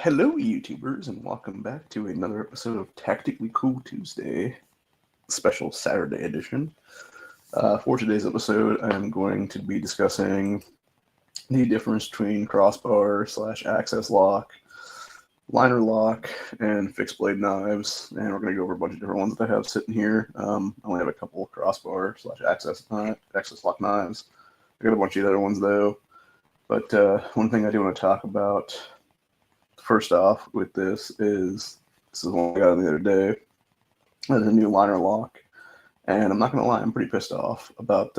Hello, YouTubers, and welcome back to another episode of Tactically Cool Tuesday, special Saturday edition. For today's episode, I'm going to be discussing the difference between crossbar slash access lock, liner lock, and fixed blade knives, and we're going to go over a bunch of different ones that I have sitting here. I only have a couple crossbar slash access lock knives. I got a bunch of other ones though, but one thing I do want to talk about first off with this is one I got the other day. There's a new liner lock, and I'm not gonna lie, I'm pretty pissed off about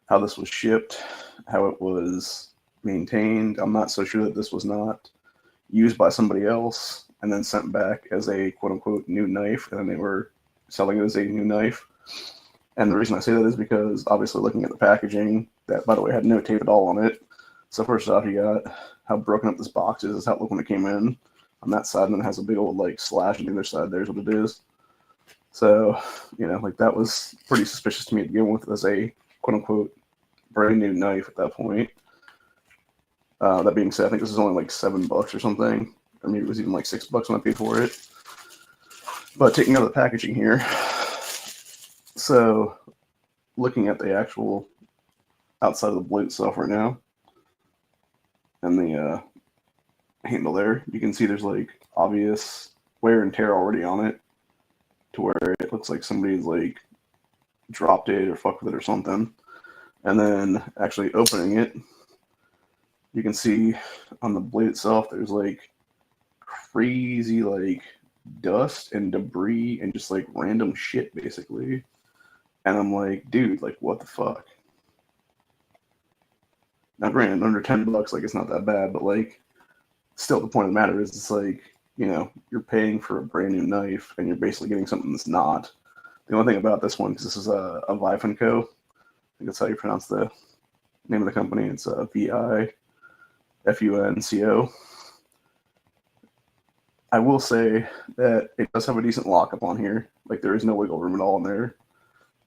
how this was shipped, how it was maintained. I'm not so sure that this was not used by somebody else and then sent back as a quote unquote new knife, and then they were selling it as a new knife. And the reason I say that is because obviously looking at the packaging, that by the way had no tape at all on it. So first off, you got how broken up this box is. How it looked when it came in on that side, and then it has a big old like slash on the other side. There's what it is. So like that was pretty suspicious to me to begin with as a quote unquote brand new knife at that point. That being said, I think this is only like $7 or something, or maybe it was even like $6 when I paid for it. But taking out the packaging here, so looking at the actual outside of the blade itself right now, and the handle there, you can see there's like obvious wear and tear already on it, to where it looks like somebody's like dropped it or fucked with it or something. And then actually opening it, you can see on the blade itself there's like crazy like dust and debris and just like random shit basically. And I'm like, dude, like what the fuck? Now granted, under $10, like it's not that bad, but like still the point of the matter is it's like, you're paying for a brand new knife and you're basically getting something that's not. The only thing about this one, because this is a Vifunco, I think that's how you pronounce the name of the company. It's Vifunco. I will say that it does have a decent lockup on here. Like there is no wiggle room at all in there,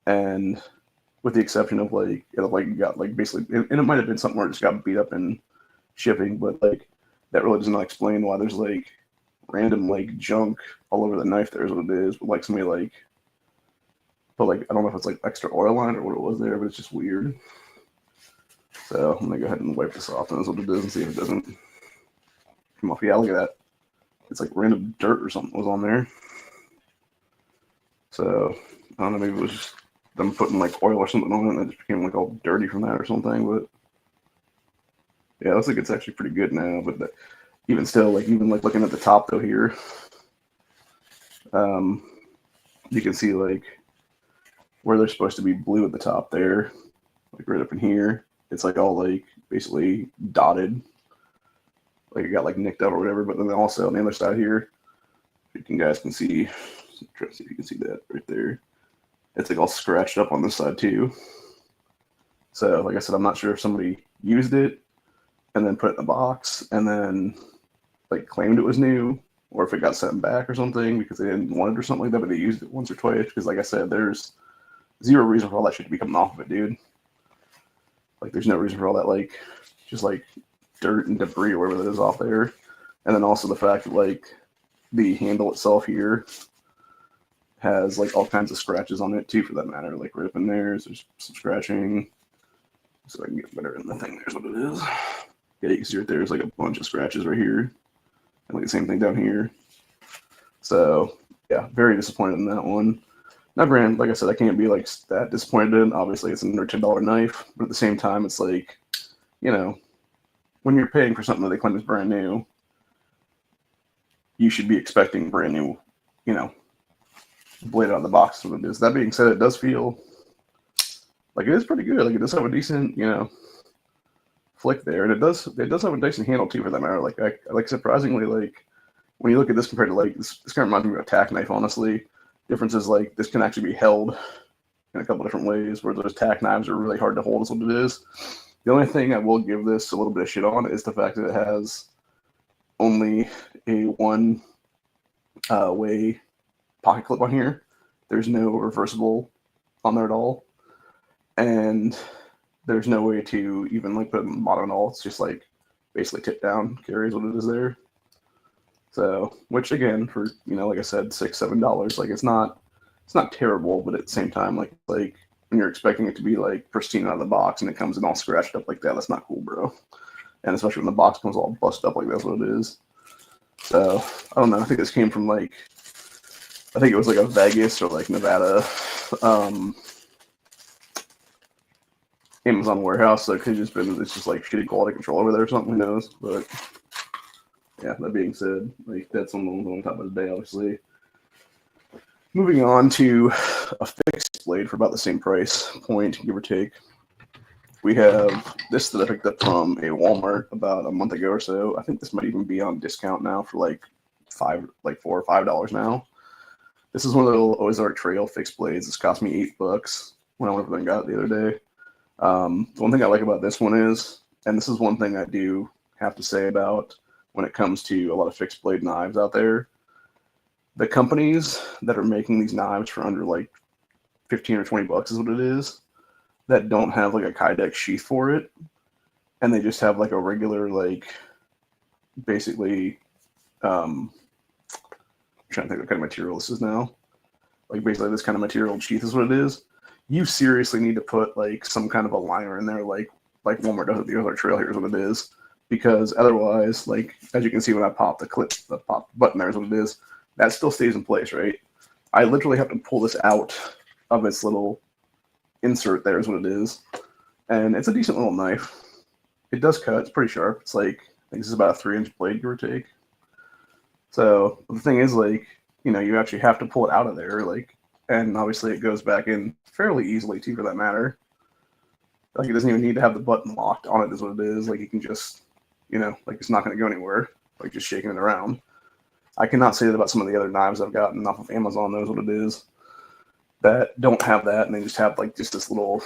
and with the exception of like it like got like basically, and it might have been something where it just got beat up in shipping, but like that really does not explain why there's like random like junk all over the knife. There's what it is, but like somebody like put like, I don't know if it's like extra oil on it or what it was there, but it's just weird. So I'm gonna go ahead and wipe this off, and that's what it is, and see if it doesn't come off. Yeah, look at that. It's like random dirt or something was on there. So I don't know, maybe it was just them putting like oil or something on it, and it just became like all dirty from that or something. But yeah, it looks like it's actually pretty good now. But even still, like even like looking at the top though here, you can see like where they're supposed to be blue at the top there, like right up in here. It's like all like basically dotted, like it got like nicked up or whatever. But then also on the other side here, you guys can see. Try to see if you can see that right there. It's like all scratched up on this side too. So like I said, I'm not sure if somebody used it and then put it in the box and then like claimed it was new, or if it got sent back or something because they didn't want it or something like that, but they used it once or twice. Because like I said, there's zero reason for all that shit to be coming off of it, dude. Like there's no reason for all that like just like dirt and debris or whatever that is off there. And then also the fact that like the handle itself here has like all kinds of scratches on it too, for that matter. Like right up in there's some scratching. So I can get better in the thing. There's what it is. Yeah, you can see right there's like a bunch of scratches right here, and like the same thing down here. So yeah, very disappointed in that one. Now, granted, like I said, I can't be like that disappointed in. Obviously, it's an under $10 knife, but at the same time, it's like, when you're paying for something that they claim is brand new, you should be expecting brand new, blade out of the box. What it is. That being said, it does feel like it is pretty good. Like it does have a decent, flick there, and it does have a decent handle too, for that matter. Like surprisingly, like when you look at this compared to like this kind of reminds me of a tack knife, honestly. Difference is like this can actually be held in a couple different ways, where those tack knives are really hard to hold. Is what it is. The only thing I will give this a little bit of shit on is the fact that it has only a one way pocket clip on here. There's no reversible on there at all, and there's no way to even like put it in the bottom at all. It's just like basically tip down carries what it is there. So, which again, for like I said, $6, $7, like it's not terrible, but at the same time, like when you're expecting it to be like pristine out of the box and it comes in all scratched up like that, that's not cool, bro. And especially when the box comes all busted up like that's what it is. So I don't know. I think this came from I think it was like a Vegas or like Nevada Amazon warehouse. So it could have just been it's just like shitty quality control over there or something. Who knows? But yeah, that being said, like that's on top of the day, obviously. Moving on to a fixed blade for about the same price point, give or take. We have this that I picked up from a Walmart about a month ago or so. I think this might even be on discount now for like $4 or $5 now. This is one of the little Ozark Trail fixed blades. This cost me $8 when I went up and got it the other day. The one thing I like about this one is, and this is one thing I do have to say about when it comes to a lot of fixed blade knives out there, the companies that are making these knives for under like 15 or 20 bucks is what it is, that don't have like a Kydex sheath for it, and they just have like a regular basically I'm trying to think what kind of material this is now. Like basically this kind of material sheath is what it is. You seriously need to put like some kind of a liner in there, like Walmart does at the Ozark Trail. Here's what it is, because otherwise, like as you can see when I pop the pop button, there's what it is. That still stays in place, right? I literally have to pull this out of its little insert. There is what it is, and it's a decent little knife. It does cut. It's pretty sharp. It's like I think this is about a 3-inch blade, give or take. So the thing is, you actually have to pull it out of there, and obviously it goes back in fairly easily too, for that matter. Like it doesn't even need to have the button locked on it, is what it is. Like you can just, it's not going to go anywhere. Like just shaking it around. I cannot say that about some of the other knives I've gotten off of Amazon. Knows what it is that don't have that, and they just have just this little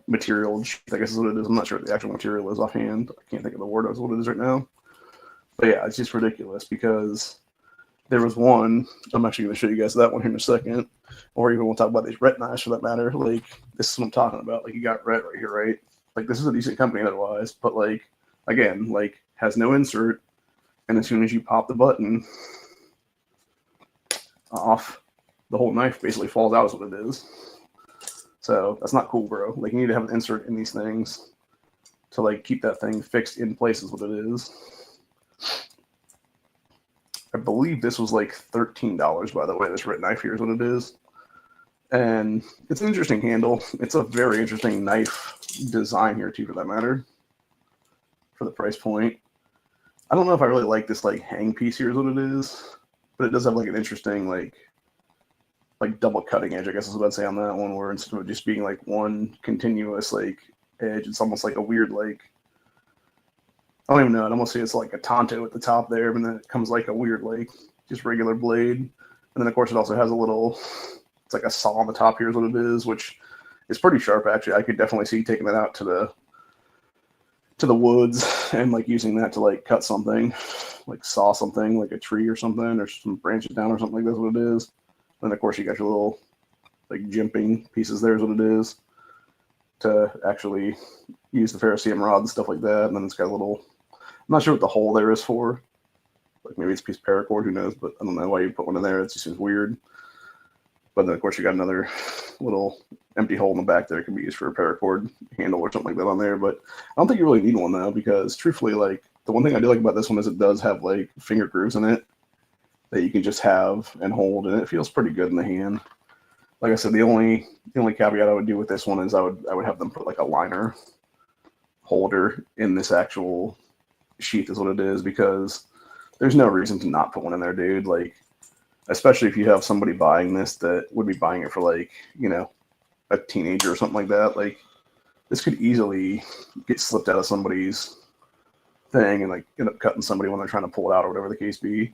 material. I guess is what it is. I'm not sure what the actual material is offhand. I can't think of the word as what it is right now. But yeah, it's just ridiculous because there was one. I'm actually going to show you guys that one here in a second, or even we'll talk about these Rhett knives for that matter. Like this is what I'm talking about. Like you got Rhett right here, right? Like this is a decent company otherwise, but again, has no insert, and as soon as you pop the button off, the whole knife basically falls out is what it is. So that's not cool, bro. Like you need to have an insert in these things to keep that thing fixed in place is what it is. I believe this was $13, by the way. This Rhett knife here is what it is. And it's an interesting handle. It's a very interesting knife design here too, for that matter, for the price point. I don't know if I really like this hang piece here is what it is, but it does have an interesting double cutting edge, I guess is what I'd say on that one, where instead of just being one continuous edge, it's almost like a weird I don't even know. I'd almost say it's like a Tonto at the top there, and then it comes a weird just regular blade, and then of course it also has a little, it's like a saw on the top here is what it is, which is pretty sharp actually. I could definitely see taking that out to the woods and using that to cut something, saw something like a tree or something, or some branches down or something like that's what it is. Then of course you got your little jimping pieces there is what it is to actually use the ferrocerium rod and stuff like that. And then it's got a little, I'm not sure what the hole there is for. Maybe it's a piece of paracord, who knows, but I don't know why you put one in there. It just seems weird. But then of course you got another little empty hole in the back there. It can be used for a paracord handle or something like that on there. But I don't think you really need one though, because truthfully, the one thing I do like about this one is it does have finger grooves in it that you can just have and hold, and it feels pretty good in the hand. Like I said, the only caveat I would do with this one is I would have them put a liner holder in this actual sheath is what it is, because there's no reason to not put one in there, dude. Especially if you have somebody buying this that would be buying it for a teenager or something like that. This could easily get slipped out of somebody's thing and end up cutting somebody when they're trying to pull it out or whatever the case be.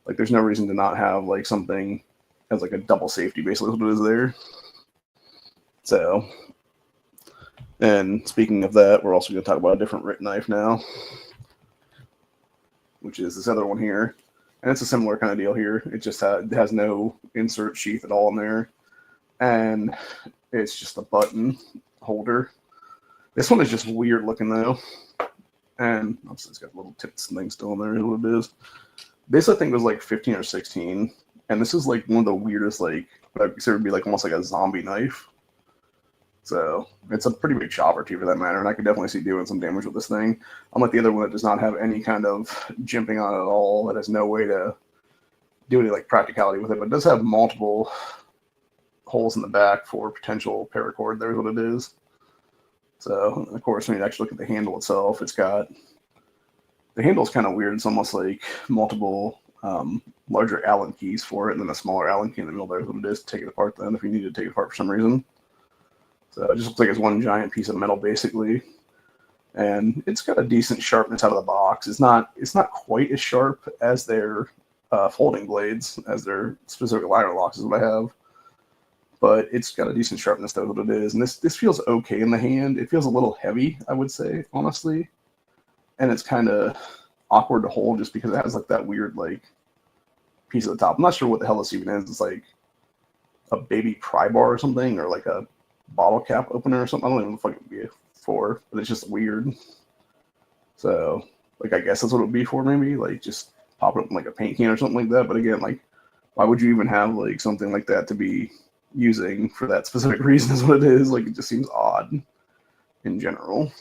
There's no reason to not have something as a double safety, basically what it is there. So, and speaking of that, we're also going to talk about a different Rhett knife now, which is this other one here. And it's a similar kind of deal here. It just has no insert sheath at all in there. And it's just a button holder. This one is just weird looking though. and obviously it's got little tips and things still in there. Is what it is. This I think was like 15 or 16, and this is like one of the weirdest, like what I consider to be like almost like a zombie knife. So it's a pretty big chopper too, for that matter, and I could definitely see doing some damage with this thing. Unlike the other one that does not have any kind of jimping on it at all, that has no way to do any like practicality with it, but it does have multiple holes in the back for potential paracord. There's what it is. So of course, when you actually look at the handle itself, it's got the handle's kind of weird. It's almost like multiple larger Allen keys for it, and then a smaller Allen key in the middle. There's what it is to take it apart. Then, if you need to take it apart for some reason. So it just looks like it's one giant piece of metal, basically, and it's got a decent sharpness out of the box. It's not quite as sharp as their folding blades, as their specific liner locks is what I have, but it's got a decent sharpness. That's what it is, and this feels okay in the hand. It feels a little heavy, I would say, honestly, and it's kind of awkward to hold just because it has like that weird like piece at the top. I'm not sure what the hell this even is. It's like a baby pry bar or something, or like a bottle cap opener or something. I don't even know what it would be for, but it's just weird. So, like, I guess that's what it would be for, maybe, like, just pop it up in, like, a paint can or something like that. But again, like, why would you even have, like, something like that to be using for that specific reason is what it is. Like, it just seems odd in general.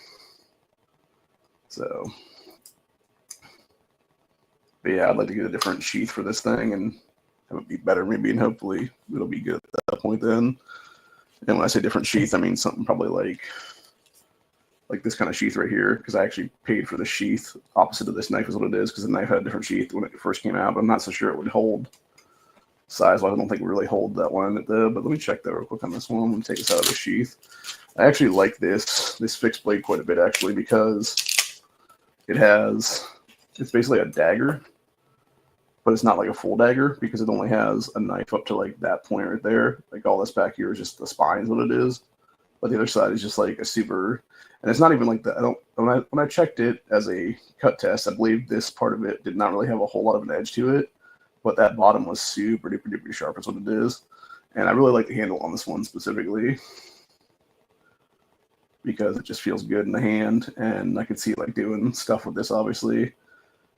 So, but yeah, I'd like to get a different sheath for this thing and have it be better, maybe, and hopefully it'll be good at that point then. And when I say different sheath, I mean something probably like this kind of sheath right here, because I actually paid for the sheath opposite of this knife is what it is, because the knife had a different sheath when it first came out, but I'm not so sure it would hold size-wise. I don't think it would really hold that one, but let me check that real quick on this one. I'm going to take this out of the sheath. I actually like this fixed blade quite a bit, actually, because it's basically a dagger, but it's not like a full dagger, because it only has a knife up to like that point right there. Like all this back here is just the spine is what it is, but the other side is just like a super, and it's not even like that. When I checked it as a cut test, I believe this part of it did not really have a whole lot of an edge to it, but that bottom was super duper sharp. That's what it is, and I really like the handle on this one specifically because it just feels good in the hand, and I could see like doing stuff with this, obviously.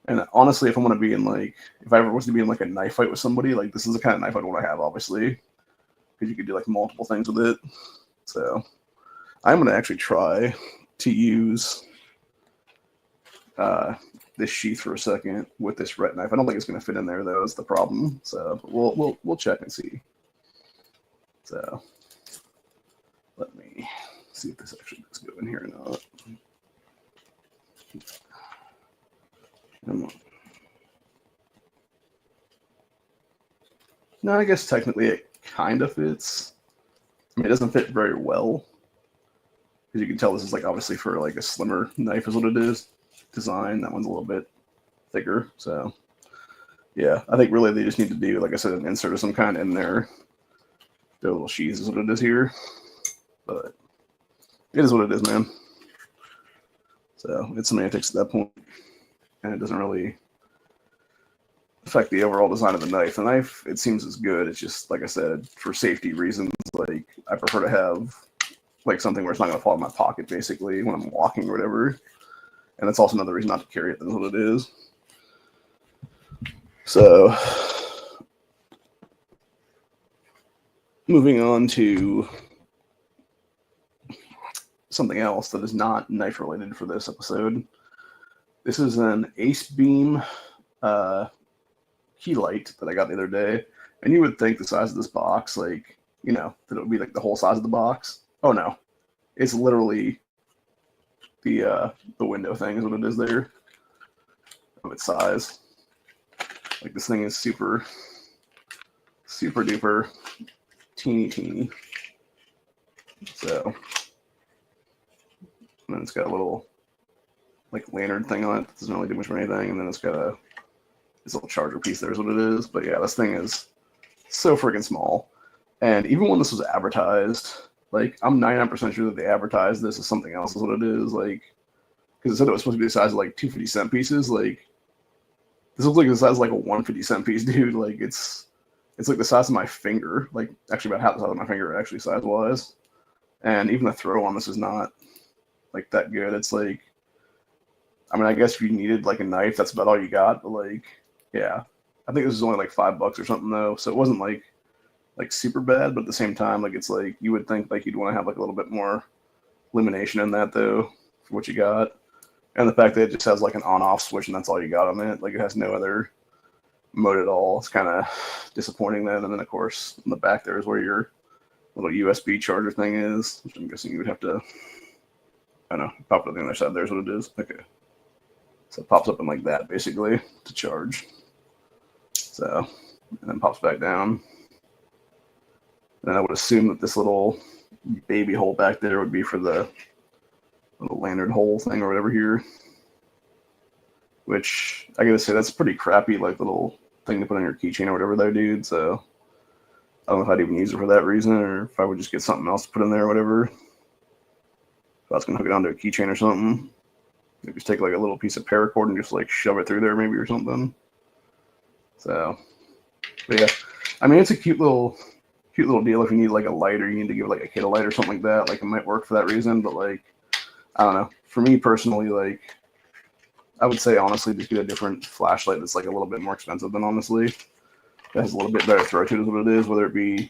And honestly, if I'm going to be in like, if I ever was to be in like a knife fight with somebody, like this is the kind of knife I'd want to have, obviously, because you could do like multiple things with it. So I'm going to actually try to use this sheath for a second with this ret knife. I don't think it's going to fit in there though. Is the problem. So we'll check and see. So let me see if this actually does go in here or not. Come on. No, I guess technically it kind of fits. I mean, it doesn't fit very well, because you can tell this is like obviously for like a slimmer knife is what it is. Design, that one's a little bit thicker. So yeah, I think really they just need to do, like I said, an insert of some kind in there. Their little sheaths is what it is here, but it is what it is, man. So it's semantics at that point, and it doesn't really affect the overall design of the knife. The knife, it seems as good. It's just, like I said, for safety reasons, like I prefer to have like something where it's not going to fall in my pocket, basically, when I'm walking or whatever. And that's also another reason not to carry it. That's what it is. So moving on to something else that is not knife related for this episode. This is an Ace Beam key light that I got the other day, and you would think the size of this box, like, you know, that it would be like the whole size of the box. Oh no, it's literally the window thing is what it is there of its size. Like this thing is super duper teeny. So, and then it's got a little like lantern thing on it that doesn't really do much of anything, and then it's got this little charger piece there is what it is. But yeah, this thing is so freaking small. And even when this was advertised, like, I'm 99% sure that they advertised this as something else is what it is. Like, because it said it was supposed to be the size of like 250-cent pieces. Like, this looks like the size of like a 150-cent piece, dude. Like, it's like the size of my finger. Like, actually about half the size of my finger, actually, size-wise. And even the throw on this is not like that good. It's like, I mean, I guess if you needed like a knife, that's about all you got. But like, yeah, I think this was only like $5 or something though, so it wasn't like super bad. But at the same time, like it's like you would think like you'd want to have like a little bit more illumination in that though for what you got, and the fact that it just has like an on-off switch and that's all you got on it, like it has no other mode at all. It's kind of disappointing then. And then of course in the back there is where your little USB charger thing is, which I'm guessing you would have to. I don't know, pop it on the other side. There's what it is. Okay. So it pops up in like that, basically, to charge. So, and then pops back down. And I would assume that this little baby hole back there would be for the little lantern hole thing or whatever here. Which, I gotta say, that's pretty crappy, like, little thing to put on your keychain or whatever though, dude. So, I don't know if I'd even use it for that reason, or if I would just get something else to put in there or whatever. If I was gonna hook it onto a keychain or something. Maybe just take like a little piece of paracord and just like shove it through there maybe or something. So, but yeah, I mean, it's a cute little deal if you need like a light or you need to give like a kid a light or something like that. Like it might work for that reason, but like, I don't know. For me personally, like, I would say honestly, just get a different flashlight that's like a little bit more expensive than honestly. That has a little bit better throw to it is what it is, whether it be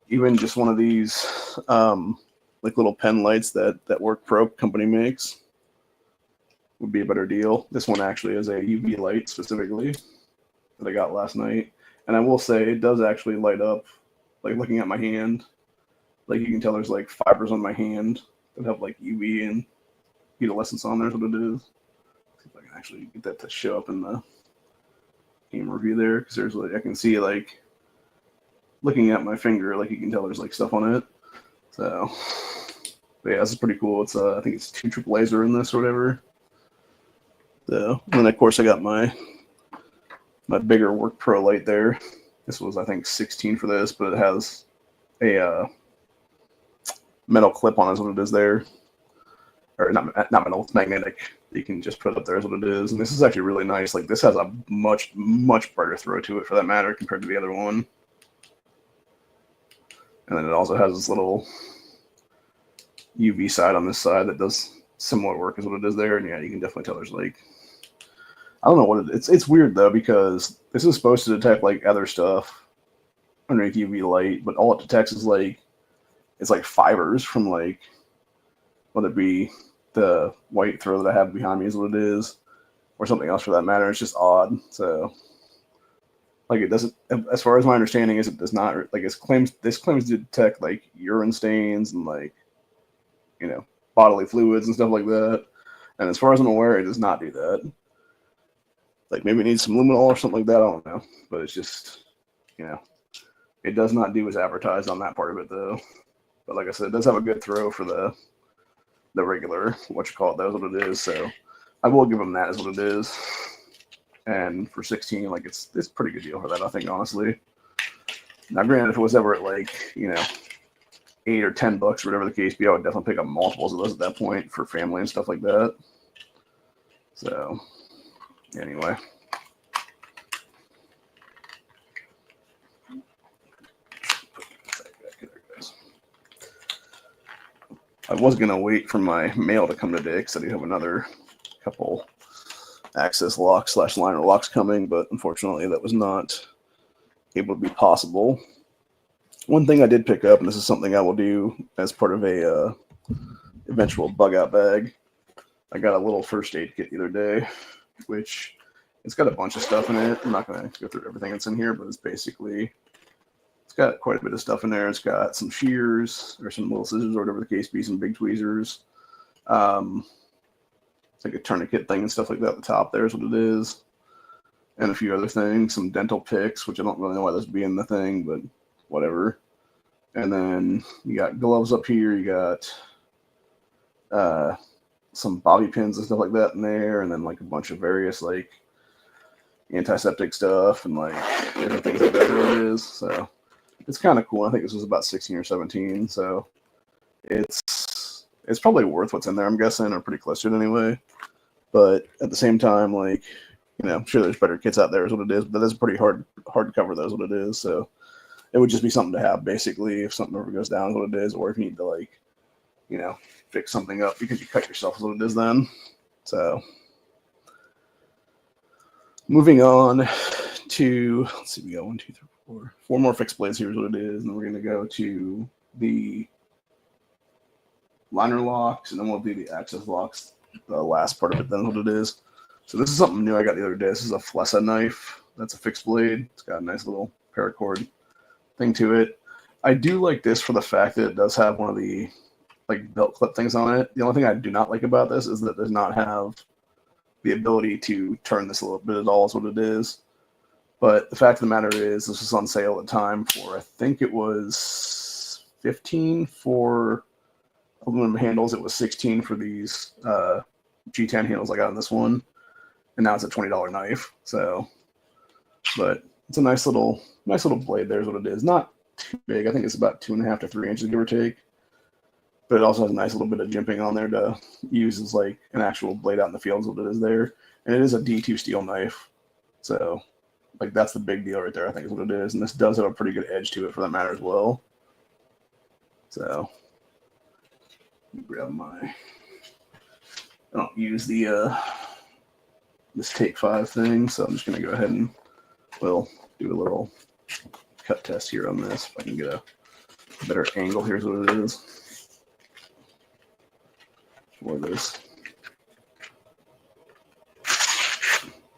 even just one of these like little pen lights that Work Pro company makes. Would be a better deal. This one actually is a UV light specifically that I got last night. And I will say it does actually light up, like looking at my hand. Like you can tell there's like fibers on my hand that have like UV and fluorescence on there is what it is. See if I can actually get that to show up in the game review there. Because there's like, I can see like, looking at my finger, like you can tell there's like stuff on it. So, but yeah, this is pretty cool. It's I think it's 2 triple laser in this or whatever. So, and then of course I got my bigger Work Pro light there. This was I think 16 for this, but it has a metal clip on is what it is there, or not metal, it's magnetic. You can just put it up there is what it is, and this is actually really nice. Like this has a much brighter throw to it for that matter compared to the other one. And then it also has this little UV side on this side that does similar work as what it is there, and yeah, you can definitely tell there's like. I don't know what it's weird though because this is supposed to detect like other stuff underneath UV light, but all it detects is like it's like fibers from like whether it be the white throw that I have behind me is what it is, or something else for that matter. It's just odd. So like it doesn't, as far as my understanding is, it does not like this claims to detect like urine stains and like bodily fluids and stuff like that. And as far as I'm aware, it does not do that. Like maybe it needs some luminol or something like that. I don't know, but it's just, it does not do as advertised on that part of it though. But like I said, it does have a good throw for the regular, that's what it is. So I will give them that as what it is. And for 16, like it's a pretty good deal for that, I think, honestly. Now, granted, if it was ever at like, $8 or $10, whatever the case be, I would definitely pick up multiples of those at that point for family and stuff like that. So anyway. I was going to wait for my mail to come today because I do have another couple access locks / liner locks coming, but unfortunately that was not able to be possible. One thing I did pick up, and this is something I will do as part of a eventual bug out bag, I got a little first aid kit the other day, which it's got a bunch of stuff in it. I'm not going to go through everything that's in here, but it's got quite a bit of stuff in there. It's got some shears or some little scissors or whatever the case be, some big tweezers. It's like a tourniquet thing and stuff like that at the top there is what it is. And a few other things, some dental picks, which I don't really know why this would be in the thing, but whatever. And then you got gloves up here. You got some bobby pins and stuff like that in there. And then like a bunch of various like antiseptic stuff and like different things like that. What it is. So it's kind of cool. I think this was about 16 or 17. So it's probably worth what's in there, I'm guessing, or pretty close to it anyway. But at the same time, like, I'm sure there's better kits out there is what it is, but that's pretty hard to cover those what it is. So it would just be something to have basically if something ever goes down is what it is, or if you need to like, fix something up because you cut yourself is what it is then. So Moving on to, let's see, we got 1, 2, 3, 4 more fixed blades. Here's what it is. And then we're going to go to the liner locks, and then we'll do the access locks, the last part of it. Then what it is. So this is something new I got the other day. This is a Flessa knife. That's a fixed blade. It's got a nice little paracord thing to it. I do like this for the fact that it does have one of the like belt clip things on it. The only thing I do not like about this is that it does not have the ability to turn this a little bit at all is what it is. But the fact of the matter is this was on sale at the time for, I think it was 15 for aluminum handles. It was 16 for these G10 handles I got on this one. And now it's a $20 knife. So, but it's a nice little blade. There's what it is. Not too big. I think it's about 2.5 to 3 inches, give or take. But it also has a nice little bit of jimping on there to use as like an actual blade out in the field is what it is there. And it is a D2 steel knife. So like that's the big deal right there, I think is what it is. And this does have a pretty good edge to it for that matter as well. So grab my, I don't use the this Take 5 thing, so I'm just gonna go ahead and do a little cut test here on this. If I can get a better angle, here's what it is. For this.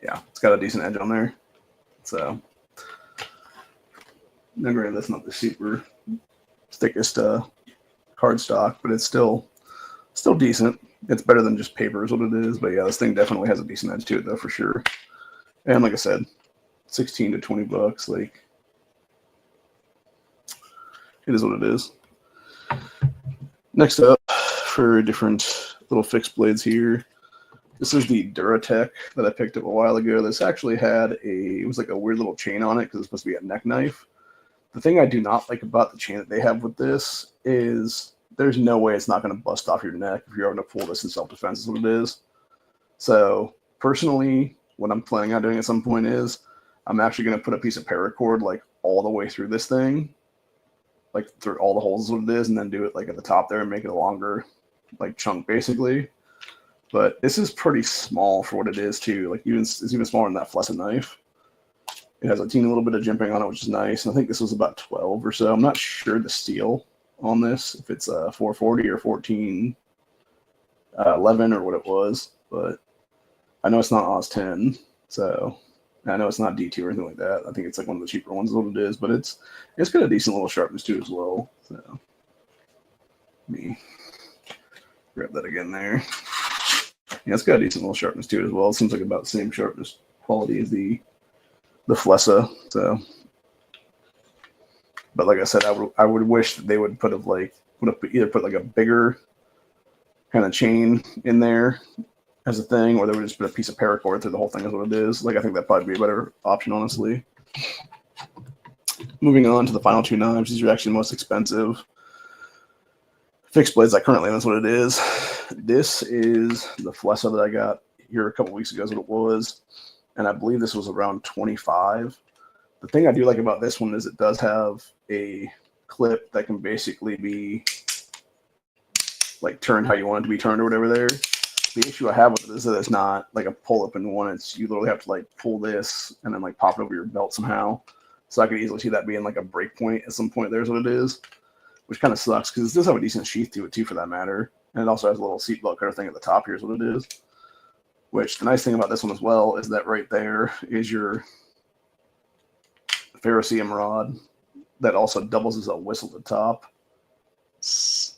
Yeah, it's got a decent edge on there. So, now granted, that's not the super thickest cardstock, but it's still decent. It's better than just paper is what it is. But yeah, this thing definitely has a decent edge to it though, for sure. And like I said, 16 to 20 bucks. Like, it is what it is. Next up, for different little fixed blades here. This is the Duratech that I picked up a while ago. This actually had it was like a weird little chain on it because it's supposed to be a neck knife. The thing I do not like about the chain that they have with this is there's no way it's not going to bust off your neck if you're going to pull this in self-defense is what it is. So personally, what I'm planning on doing at some point is I'm actually going to put a piece of paracord like all the way through this thing, like through all the holes is what it is, and then do it like at the top there and make it a longer like chunk basically. But this is pretty small for what it is too. Like it's even smaller than that Flessa knife. It has a teeny little bit of jimping on it, which is nice. I think this was about 12 or so. I'm not sure the steel on this, if it's 440 or 1411 or what it was, but I know it's not Oz 10, so I know it's not D2 or anything like that. I think it's like one of the cheaper ones is what it is, but it's got a decent little sharpness to it as well. So let me grab that again there. Yeah, it's got a decent little sharpness to it as well. It seems like about the same sharpness quality as the Flessa. So, but like I said, I would wish that they would either put like a bigger kind of chain in there as a thing, or they would just put a piece of paracord through the whole thing is what it is. Like I think that'd probably be a better option, honestly. Moving on to the final two knives. These are actually the most expensive fixed blades I currently have. That's what it is. This is the Flessa that I got here a couple weeks ago is what it was. And I believe this was around 25. The thing I do like about this one is it does have a clip that can basically be like turned how you want it to be turned or whatever there. The issue I have with it is that it's not like a pull up in one. You literally have to like pull this and then like pop it over your belt somehow. So I could easily see that being like a break point at some point. There's what it is, which kind of sucks because it does have a decent sheath to it too, for that matter. And it also has a little seatbelt cutter thing at the top. Here's what it is. Which the nice thing about this one as well is that right there is your ferrocerium rod that also doubles as a whistle at the top. So,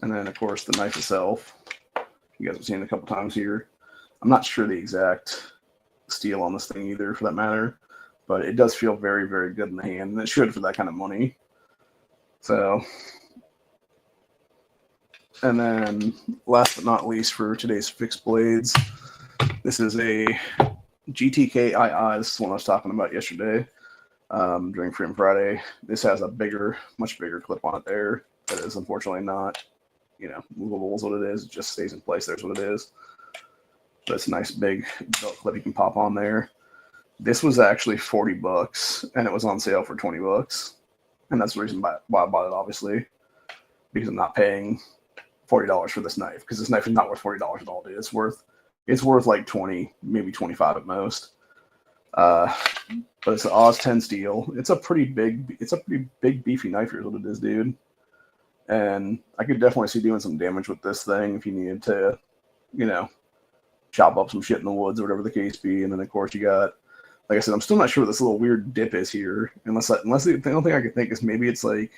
and then of course the knife itself, you guys have seen it a couple times here. I'm not sure the exact steel on this thing either, for that matter, but it does feel very, very good in the hand, and it should for that kind of money. So, and then last but not least for today's fixed blades, this is a GTK II. This is one I was talking about yesterday during Freedom Friday. This has a much bigger clip on it there. That is unfortunately not, movable is what it is. It just stays in place. There's what it is. But it's a nice big belt clip you can pop on there. This was actually $40 and it was on sale for $20. And that's the reason why I bought it, obviously, because I'm not paying $40 for this knife, because this knife is not worth $40 at all, dude. It's worth like 20, maybe 25 at most. But it's an Oz 10 steel. It's a pretty big beefy knife here is what it is, dude. And I could definitely see doing some damage with this thing if you needed to, chop up some shit in the woods or whatever the case be. And then of course you got, like I said, I'm still not sure what this little weird dip is here, unless the only thing I can think is maybe it's like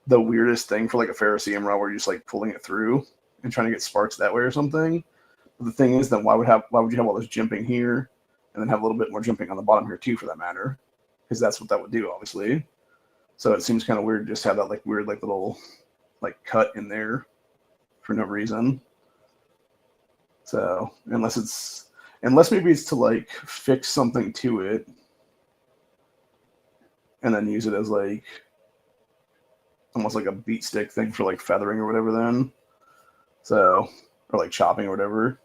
the weirdest thing for like a ferrocerium rod where you're just like pulling it through and trying to get sparks that way or something. But the thing is, then why would you have all this jimping here and then have a little bit more jimping on the bottom here too, for that matter? Because that's what that would do, obviously. So it seems kind of weird to just have that like weird like little like cut in there for no reason. So unless maybe it's to like fix something to it and then use it as like almost like a beat stick thing for like feathering or whatever then. So, or like chopping or whatever.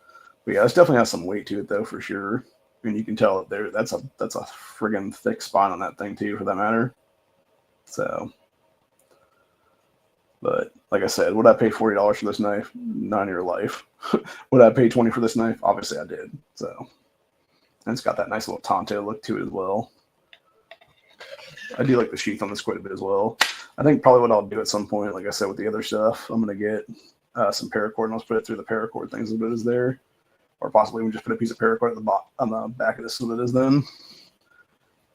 But yeah, it's definitely has some weight to it though, for sure. I mean, you can tell that that's a friggin' thick spine on that thing too, for that matter. So, but like I said, would I pay $40 for this knife? Not in your life. Would I pay $20 for this knife? Obviously I did. So, and it's got that nice little Tonto look to it as well. I do like the sheath on this quite a bit as well. I think probably what I'll do at some point, like I said with the other stuff, I'm going to get some paracord and I'll put it through the paracord things that it is there. Or possibly even just put a piece of paracord on the back of this so that it is then.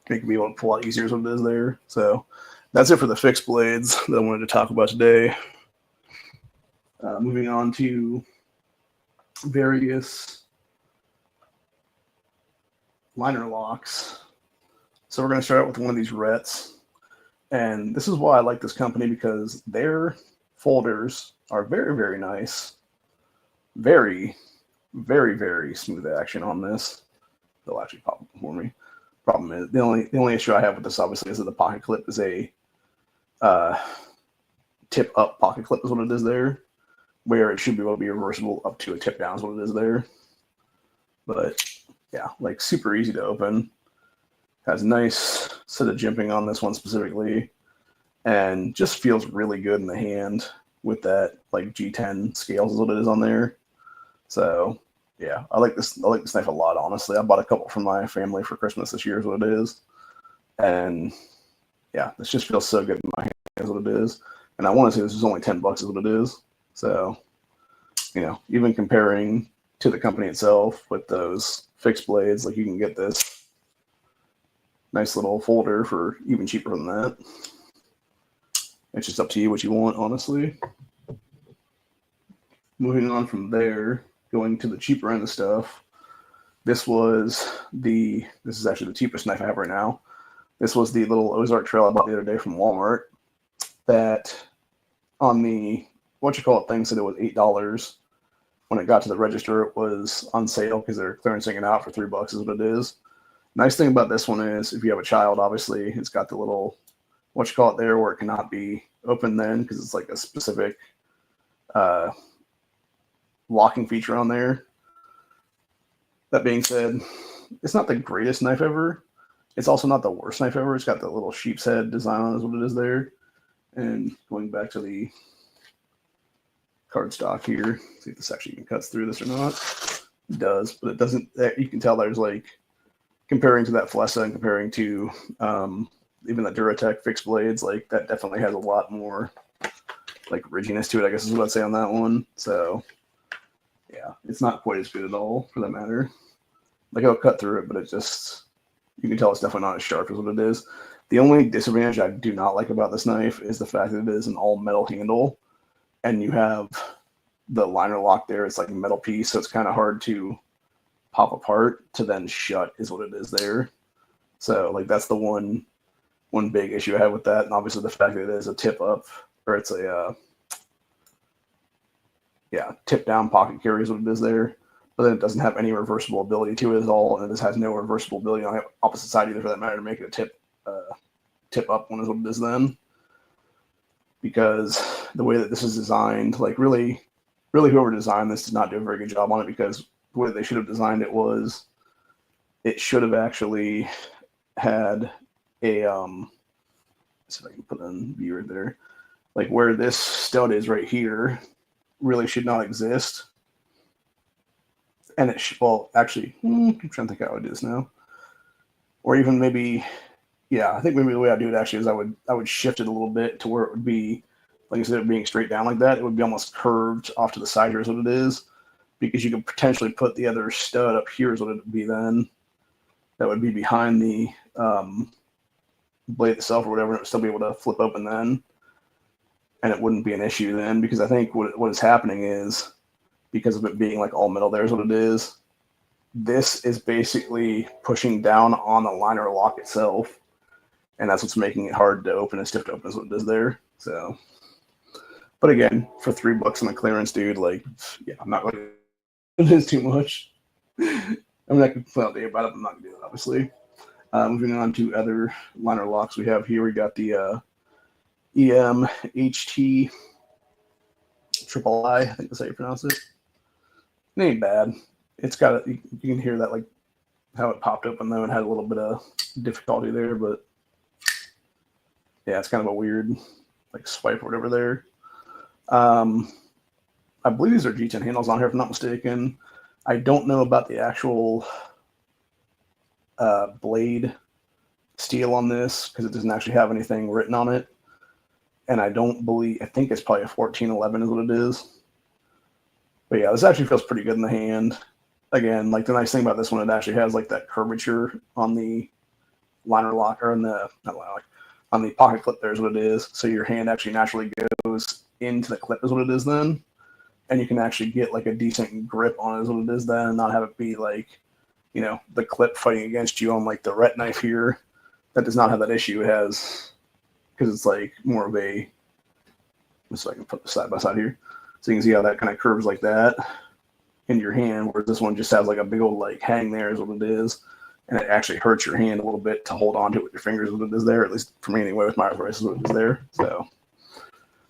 Make it be able to pull out easier so it is there. So that's it for the fixed blades that I wanted to talk about today. Moving on to various liner locks. So we're going to start out with one of these Rets. And this is why I like this company, because their folders are very, very nice. Very, very, very smooth action on this. They'll actually pop up for me. Problem is, the only issue I have with this, obviously, is that the pocket clip is a tip up pocket clip is what it is there, where it should be able to be reversible up to a tip down is what it is there. But yeah, like super easy to open. Has a nice set of jimping on this one specifically, and just feels really good in the hand with that like G10 scales is what it is on there. So yeah, I like this knife a lot, honestly. I bought a couple for my family for Christmas this year is what it is. And yeah, this just feels so good in my hand is what it is. And I want to say this is only $10 is what it is. So, even comparing to the company itself with those fixed blades, like you can get this nice little folder for even cheaper than that. It's just up to you what you want, honestly. Moving on from there, going to the cheaper end of stuff. This is actually the cheapest knife I have right now. This was the little Ozark Trail I bought the other day from Walmart. That on the thing said it was $8. When it got to the register, it was on sale because they're clearancing it out for $3 is what it is. Nice thing about this one is if you have a child, obviously it's got the little there where it cannot be open then, because it's like a specific locking feature on there. That being said, it's not the greatest knife ever. It's also not the worst knife ever. It's got the little sheep's head design on it is what it is there. And going back to the cardstock here, see if this actually even cuts through this or not. It does, but it doesn't. You can tell there's like, comparing to that Flessa and comparing to even the Duratec fixed blades, like that definitely has a lot more like ridginess to it, I guess is what I'd say on that one. So yeah, it's not quite as good at all for that matter. Like I'll cut through it, but you can tell it's definitely not as sharp as what it is. The only disadvantage I do not like about this knife is the fact that it is an all metal handle, and you have the liner lock there. It's like a metal piece, so it's kind of hard to pop apart to then shut is what it is there. So like that's the one big issue I have with that, and obviously the fact that it is a tip up, or it's a tip down pocket carry is what it is there. But then it doesn't have any reversible ability to it at all, and this has no reversible ability on the opposite side either for that matter to make it a tip up one is what it is then. Because the way that this is designed, like really whoever designed this did not do a very good job on it, because the way they should have designed it was it should have actually had a see if I can put in view right there, like where this stud is right here, really should not exist. And it well, actually, I'm trying to think how I do this now. Or even maybe, yeah, I think maybe the way I do it actually is I would shift it a little bit to where it would be, like instead of being straight down like that, it would be almost curved off to the side here is what it is. Because you could potentially put the other stud up here is what it would be then. That would be behind the blade itself or whatever, and it would still be able to flip open then. And it wouldn't be an issue then, because I think what is happening is, because of it being like all metal there is what it is, this is basically pushing down on the liner lock itself. And that's what's making it hard to open and stiff to open is what it is there. So, but again, for $3 on the clearance, dude, like, yeah, I'm not going to do it too much. I mean, I could play all day about it, but I'm not going to do that, obviously. Moving on to other liner locks we have here, we got the EMHT Triple I think that's how you pronounce it. It ain't bad. It's got you can hear that, like how it popped open though, and had a little bit of difficulty there, but yeah, it's kind of a weird like swipe or whatever there. I believe these are G10 handles on here, if I'm not mistaken. I don't know about the actual blade steel on this because it doesn't actually have anything written on it. And I think it's probably a 1411 is what it is. But yeah, this actually feels pretty good in the hand. Again, like the nice thing about this one, it actually has like that curvature on the liner lock, or on the, not liner lock, on the pocket clip there is what it is. So your hand actually naturally goes into the clip is what it is then. And you can actually get like a decent grip on it is what it is then, and not have it be like, you know, the clip fighting against you on like the ret knife here. That does not have that issue. It has, because it's like more of a, so I can put this side by side here. So you can see how that kind of curves like that in your hand, whereas this one just has like a big old like hang there is what it is. And it actually hurts your hand a little bit to hold on to it with your fingers is what it is there, at least for me anyway with my arthritis is what it is there. So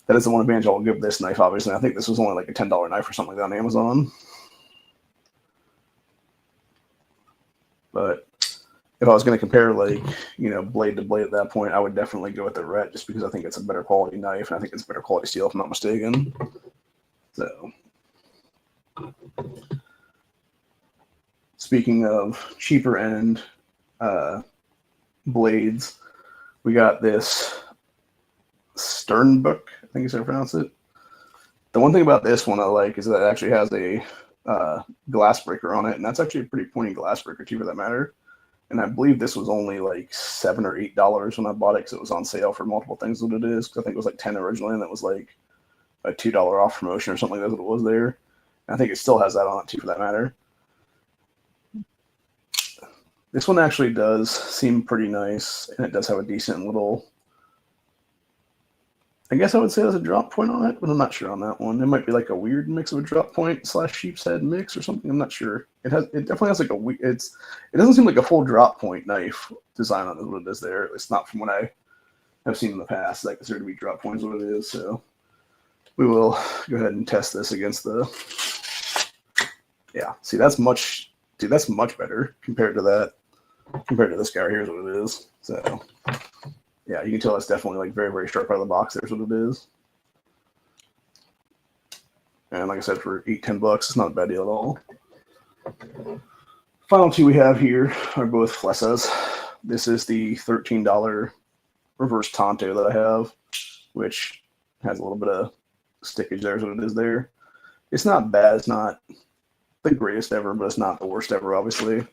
that is the one advantage I'll give this knife, obviously. I think this was only like a $10 knife or something like that on Amazon. But if I was going to compare, like, you know, blade to blade at that point, I would definitely go with the ret just because I think it's a better quality knife, and I think it's better quality steel, if I'm not mistaken. So, speaking of cheaper end blades, we got this Sternbuck, I think is how you pronounce it. The one thing about this one I like is that it actually has a glass breaker on it, and that's actually a pretty pointy glass breaker too, for that matter. And I believe this was only like $7 or $8 when I bought it because it was on sale for multiple things. What it is, because I think it was like $10 originally, and that was like a $2 off promotion or something like that. That's what it was there. And I think it still has that on it too, for that matter. This one actually does seem pretty nice, and it does have a decent little, I guess I would say there's a drop point on it, but I'm not sure on that one. It might be like a weird mix of a drop point / sheep's head mix or something. I'm not sure. It definitely has like it doesn't seem like a full drop point knife design on it, what it is there. It's not from what I have seen in the past. I consider to be drop points what it is. So we will go ahead and test this against the, yeah. See, that's much better compared to this guy right here is what it is. So yeah, you can tell it's definitely like very, very sharp out of the box. There's what it is. And like I said, for $8-10, it's not a bad deal at all. Final two we have here are both Flessas. This is the $13 reverse Tonto that I have, which has a little bit of stickage there is what it is there. It's not bad. It's not the greatest ever, but it's not the worst ever, obviously.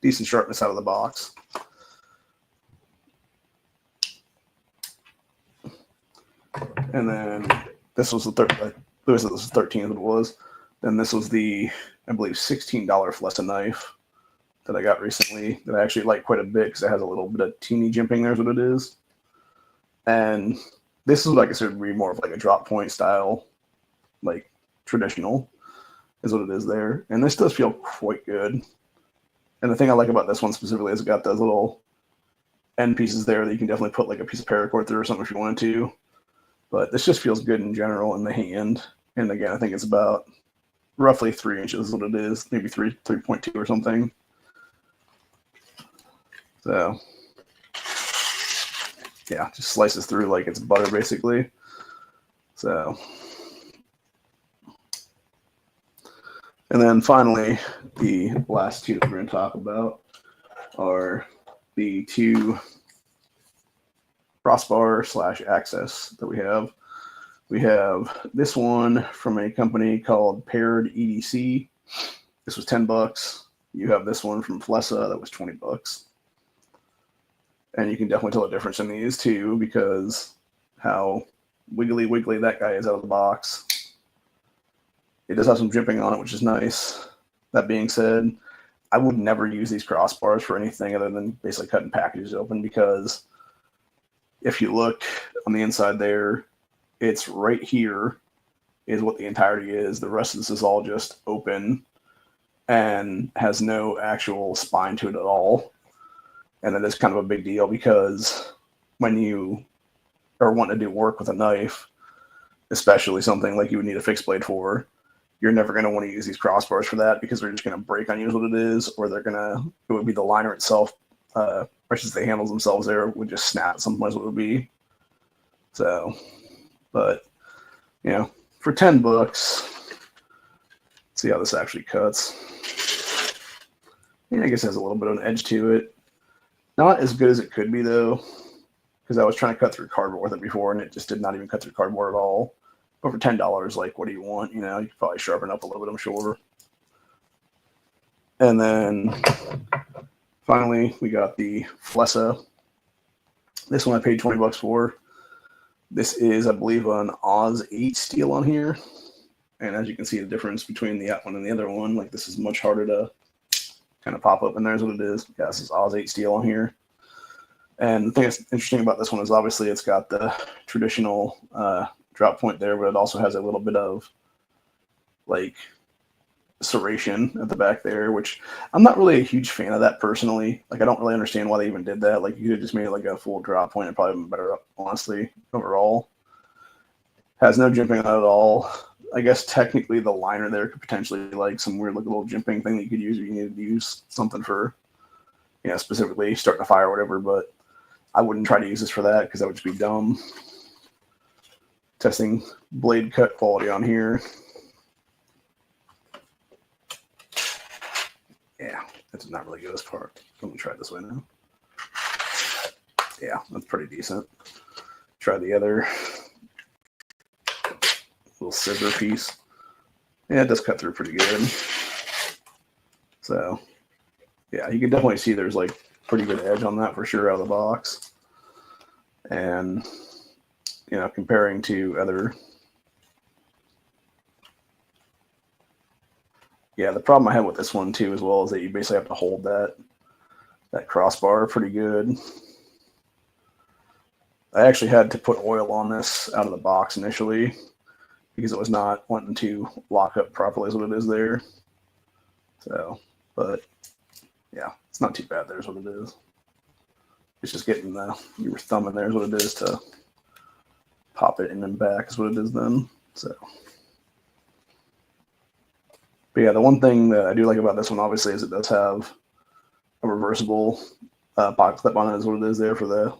Decent sharpness out of the box. And then this was the this was 13 what it was. Then this was the, I believe, $16 Flessa knife that I got recently that I actually like quite a bit because it has a little bit of teeny jimping there is what it is. And this is what I consider to be more of like a drop point style, like traditional is what it is there. And this does feel quite good. And the thing I like about this one specifically is it got those little end pieces there that you can definitely put like a piece of paracord through or something if you wanted to. But this just feels good in general in the hand. And again, I think it's about roughly 3 inches is what it is, maybe 3.2 or something. So yeah, just slices through like it's butter basically. So, and then finally, the last two that we're going to talk about are the two crossbar / access that we have. We have this one from a company called Paired EDC. This was $10. You have this one from Flessa that was $20. And you can definitely tell the difference in these two because how wiggly that guy is out of the box. It does have some dripping on it, which is nice. That being said, I would never use these crossbars for anything other than basically cutting packages open, because if you look on the inside there, it's right here is what the entirety is. The rest of this is all just open and has no actual spine to it at all. And that is kind of a big deal, because when you are wanting to do work with a knife, especially something like you would need a fixed blade for, you're never going to want to use these crossbars for that, because they're just going to break on you is what it is, or it would be the liner itself, or just the handles themselves there would just snap at some point is what it would be. So, but, for $10, see how this actually cuts. I guess it has a little bit of an edge to it. Not as good as it could be, though, because I was trying to cut through cardboard with it before, and it just did not even cut through cardboard at all. But for $10, like, what do you want? You could probably sharpen up a little bit, I'm sure. And then, finally, we got the Flessa. This one I paid $20 for. This is, I believe, an Oz 8 steel on here. And as you can see, the difference between the one and the other one, like, this is much harder to kind of pop up, and there's what it is. Yeah, this is Oz 8 steel on here. And the thing that's interesting about this one is obviously it's got the traditional drop point there, but it also has a little bit of like serration at the back there, which I'm not really a huge fan of that personally. Like, I don't really understand why they even did that. Like, you could have just made it like a full drop point and probably been better, honestly, overall. Has no jimping on it at all. I guess technically the liner there could potentially like some weird little jimping thing that you could use if you needed to use something for, specifically starting a fire or whatever, but I wouldn't try to use this for that because that would just be dumb. Testing blade cut quality on here. Yeah, that's not really good as part. Let me try it this way now. Yeah, that's pretty decent. Try the other little scissor piece. Yeah, it does cut through pretty good. So, yeah, you can definitely see there's like pretty good edge on that for sure out of the box. And, comparing to other. Yeah, the problem I have with this one too, as well, is that you basically have to hold that crossbar pretty good. I actually had to put oil on this out of the box initially because it was not wanting to lock up properly is what it is there. So, but yeah, it's not too bad. There's what it is. It's just getting your thumb in there is what it is to pop it in and back is what it is then. So, but yeah, the one thing that I do like about this one obviously is it does have a reversible pocket clip on it is what it is there for the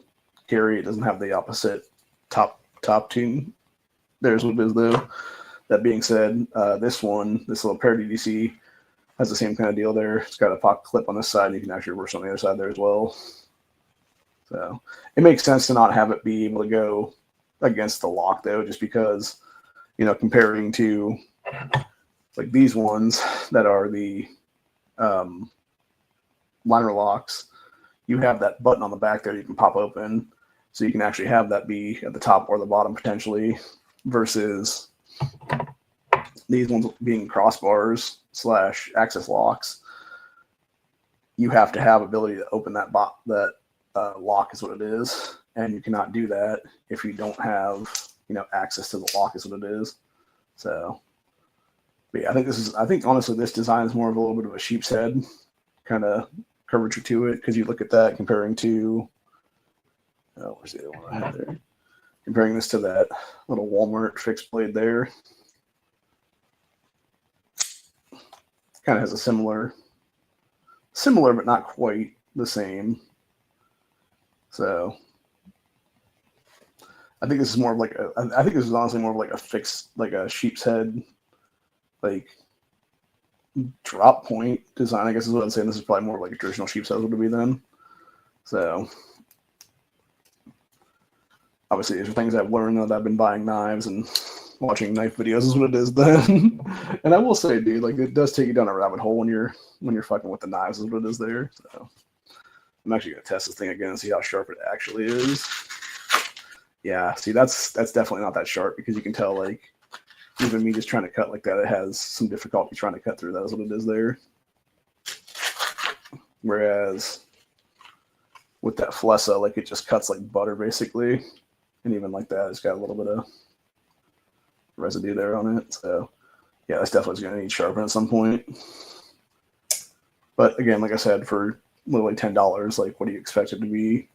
carry. It doesn't have the opposite top tune. There's what it is though. That being said, this little Paired EDC has the same kind of deal there. It's got a pocket clip on this side, and you can actually reverse on the other side there as well. So it makes sense to not have it be able to go against the lock though, just because, comparing to like these ones that are the liner locks, you have that button on the back there you can pop open, so you can actually have that be at the top or the bottom potentially, versus these ones being crossbars / access locks. You have to have ability to open that lock is what it is, and you cannot do that if you don't have access to the lock is what it is. So, but yeah, I think honestly this design is more of a little bit of a sheep's head kind of curvature to it, because you look at that comparing to where's the other one I had there? Comparing this to that little Walmart fixed blade there, kind of has a similar but not quite the same. So I think this is more of like I think this is honestly more of like a fixed, like a sheep's head, like drop point design. I guess is what I'm saying. This is probably more like a traditional sheep's head would be then. So obviously, these are things I've learned that I've been buying knives and watching knife videos is what it is then. And I will say, dude, like it does take you down a rabbit hole when you're fucking with the knives is what it is there. So I'm actually gonna test this thing again and see how sharp it actually is. Yeah, see that's definitely not that sharp because you can tell like even me just trying to cut like that, it has some difficulty trying to cut through that is what it is there. Whereas with that Flessa, like it just cuts like butter basically. And even like that, it's got a little bit of residue there on it. So yeah, this definitely is going to need sharpening at some point. But again, like I said, for literally $10, like what do you expect it to be?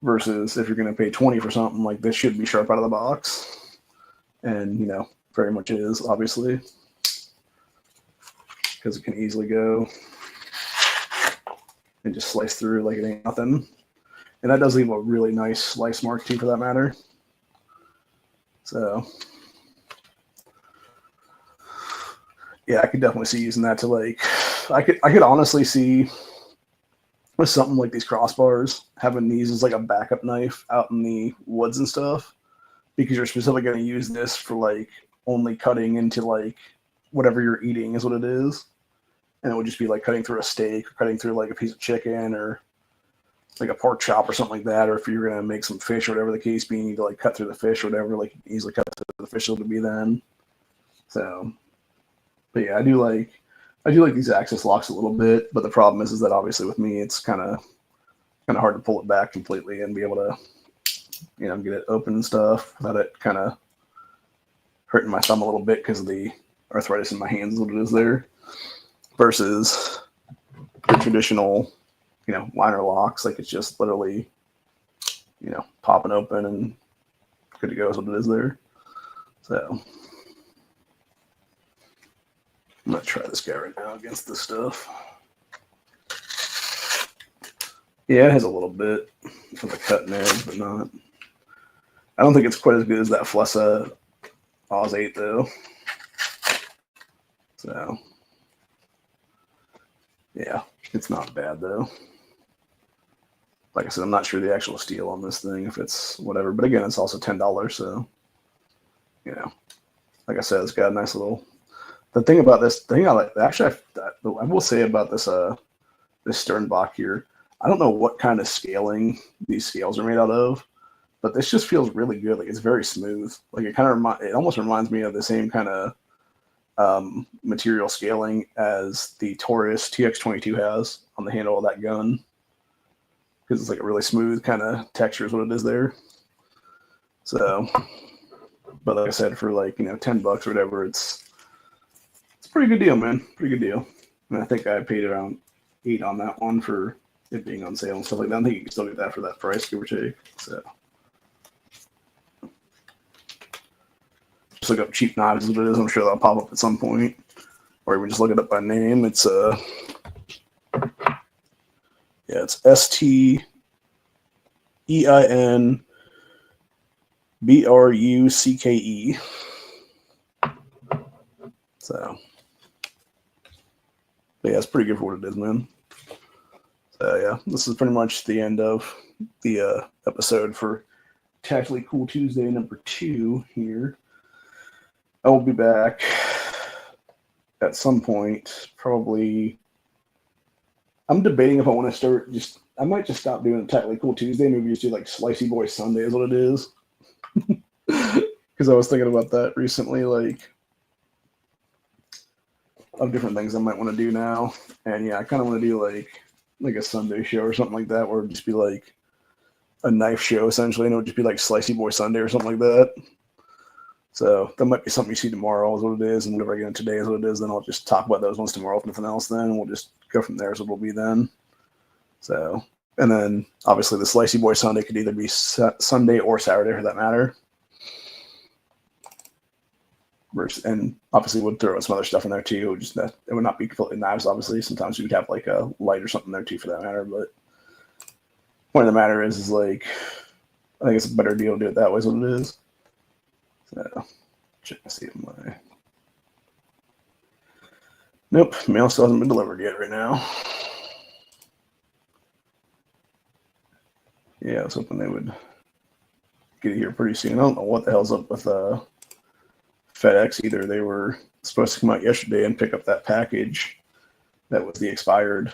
Versus if you're going to pay $20 for something, like this should be sharp out of the box. And, you know, very much is, obviously. Because it can easily go and just slice through like it ain't nothing. And that does leave a really nice slice mark too, for that matter. So, yeah, I could definitely see using that to like, I could honestly see with something like these crossbars having these as like a backup knife out in the woods and stuff, because you're specifically going to use this for like only cutting into like whatever you're eating is what it is, and it would just be like cutting through a steak or cutting through like a piece of chicken or like a pork chop or something like that, or if you're gonna make some fish or whatever the case be, you need to like cut through the fish or whatever, like you can easily cut through the fish to be then. So, but yeah, I do like these axis locks a little bit, but the problem is that obviously with me, it's kind of hard to pull it back completely and be able to, you know, get it open and stuff without it kind of hurting my thumb a little bit because of the arthritis in my hands is what it is there, versus the traditional, you know, liner locks. Like it's just literally, you know, popping open and good to go is what it is there. So I'm gonna try this guy right now against this stuff. Yeah, it has a little bit from the cutting edge, but not. I don't think it's quite as good as that Flessa Oz 8 though. So yeah, it's not bad though. Like I said, I'm not sure the actual steel on this thing, if it's whatever. But again, it's also $10, so, you know, like I said, it's got a nice little. The thing about this thing, I like. Actually, I will say about this this Sternbach here, I don't know what kind of scaling these scales are made out of, but this just feels really good. Like it's very smooth. Like it kind of it almost reminds me of the same kind of material scaling as the Taurus TX22 has on the handle of that gun. Because it's like a really smooth kind of texture is what it is there. So, but like I said, for like, you know, $10 or whatever, it's a pretty good deal, man. Pretty good deal. And I think I paid around $8 on that one for it being on sale and stuff like that. I think you can still get that for that price, give or take. So, just look up cheap knives is what it is. I'm sure that'll pop up at some point, or even just look it up by name. It's yeah, it's STEINBRUCKE. So, but yeah, it's pretty good for what it is, man. So yeah, this is pretty much the end of the episode for Tactically Cool Tuesday number 2 here. I will be back at some point, probably. I'm debating if I want to start I might just stop doing Tactically Cool Tuesday, maybe just do like Slicey Boy Sunday is what it is. Because I was thinking about that recently, like, of different things I might want to do now. And yeah, I kind of want to do like a Sunday show or something like that, where it'd just be like a knife show essentially, and it would just be like Slicey Boy Sunday or something like that. So that might be something you see tomorrow is what it is, and whatever I get in today is what it is. Then I'll just talk about those ones tomorrow, if nothing else. Then we'll just go from there. So it'll be then. So, and then obviously the Slicey Boy Sunday could either be Sunday or Saturday for that matter. And obviously would throw some other stuff in there too. Just that it would not be completely knives. Obviously, sometimes you would have like a light or something there too for that matter. But point of the matter is like I think it's a better deal to do it that way, is what it is. So, check to see if my... Nope, mail still hasn't been delivered yet right now. Yeah, I was hoping they would get it here pretty soon. I don't know what the hell's up with FedEx either. They were supposed to come out yesterday and pick up that package that was the expired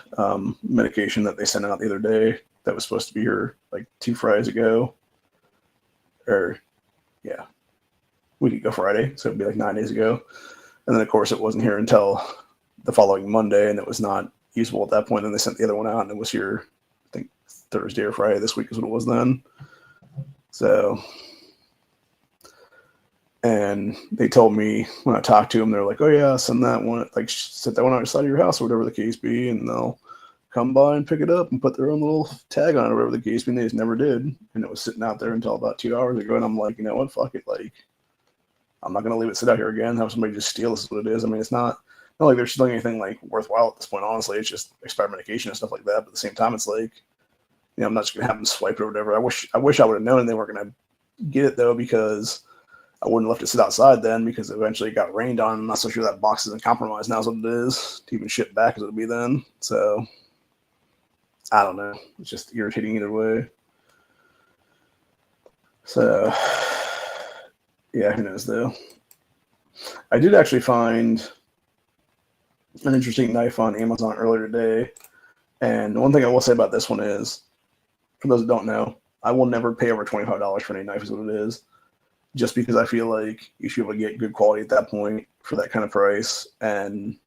medication that they sent out the other day that was supposed to be here like 2 Fridays ago. Or, yeah, week ago Friday, so it'd be like 9 days ago. And then, of course, it wasn't here until the following Monday, and it was not usable at that point. Then they sent the other one out, and it was here, I think, Thursday or Friday this week is what it was then. So, and they told me when I talked to them, they're like, oh, yeah, send that one, like, set that one outside of your house or whatever the case be, and they'll come by and pick it up and put their own little tag on it or whatever the case be. And they just never did. And it was sitting out there until about 2 hours ago, and I'm like, you know what, fuck it, like, I'm not going to leave it sit out here again, have somebody just steal. This is what it is. I mean, it's not like they're stealing anything like worthwhile at this point, honestly. It's just expired medication and stuff like that. But at the same time, it's like, you know, I'm not just going to have them swipe it or whatever. I wish I would have known they weren't going to get it, though, because I wouldn't have left it sit outside then, because eventually it got rained on. I'm not so sure that box isn't compromised now is what it is. To even ship back as it would be then. So, I don't know. It's just irritating either way. So, yeah, who knows, though. I did actually find an interesting knife on Amazon earlier today. And the one thing I will say about this one is, for those that don't know, I will never pay over $25 for any knife is what it is. Just because I feel like you should be able to get good quality at that point for that kind of price. And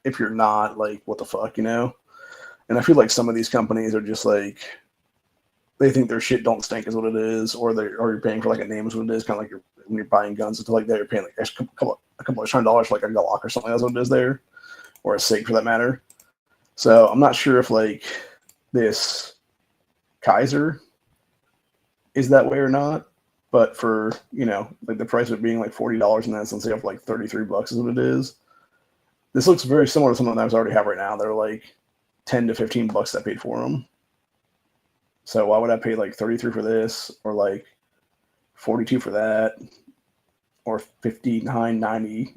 if you're not, like, what the fuck, you know? And I feel like some of these companies are just like, they think their shit don't stink is what it is, or you're paying for like a name is what it is, kind of like when you're buying guns and stuff like that, you're paying like a couple extra $100 for like a Glock or something. That's what it is there, or a SIG for that matter. So I'm not sure if like this Kaiser is that way or not, but for, you know, like the price of it being like $40 and that's, let's say, up like $33 is what it is. This looks very similar to some of the knives I already have right now. They're like $10 to $15 I paid for them. So why would I pay like 33 for this, or like 42 for that, or 59, 90,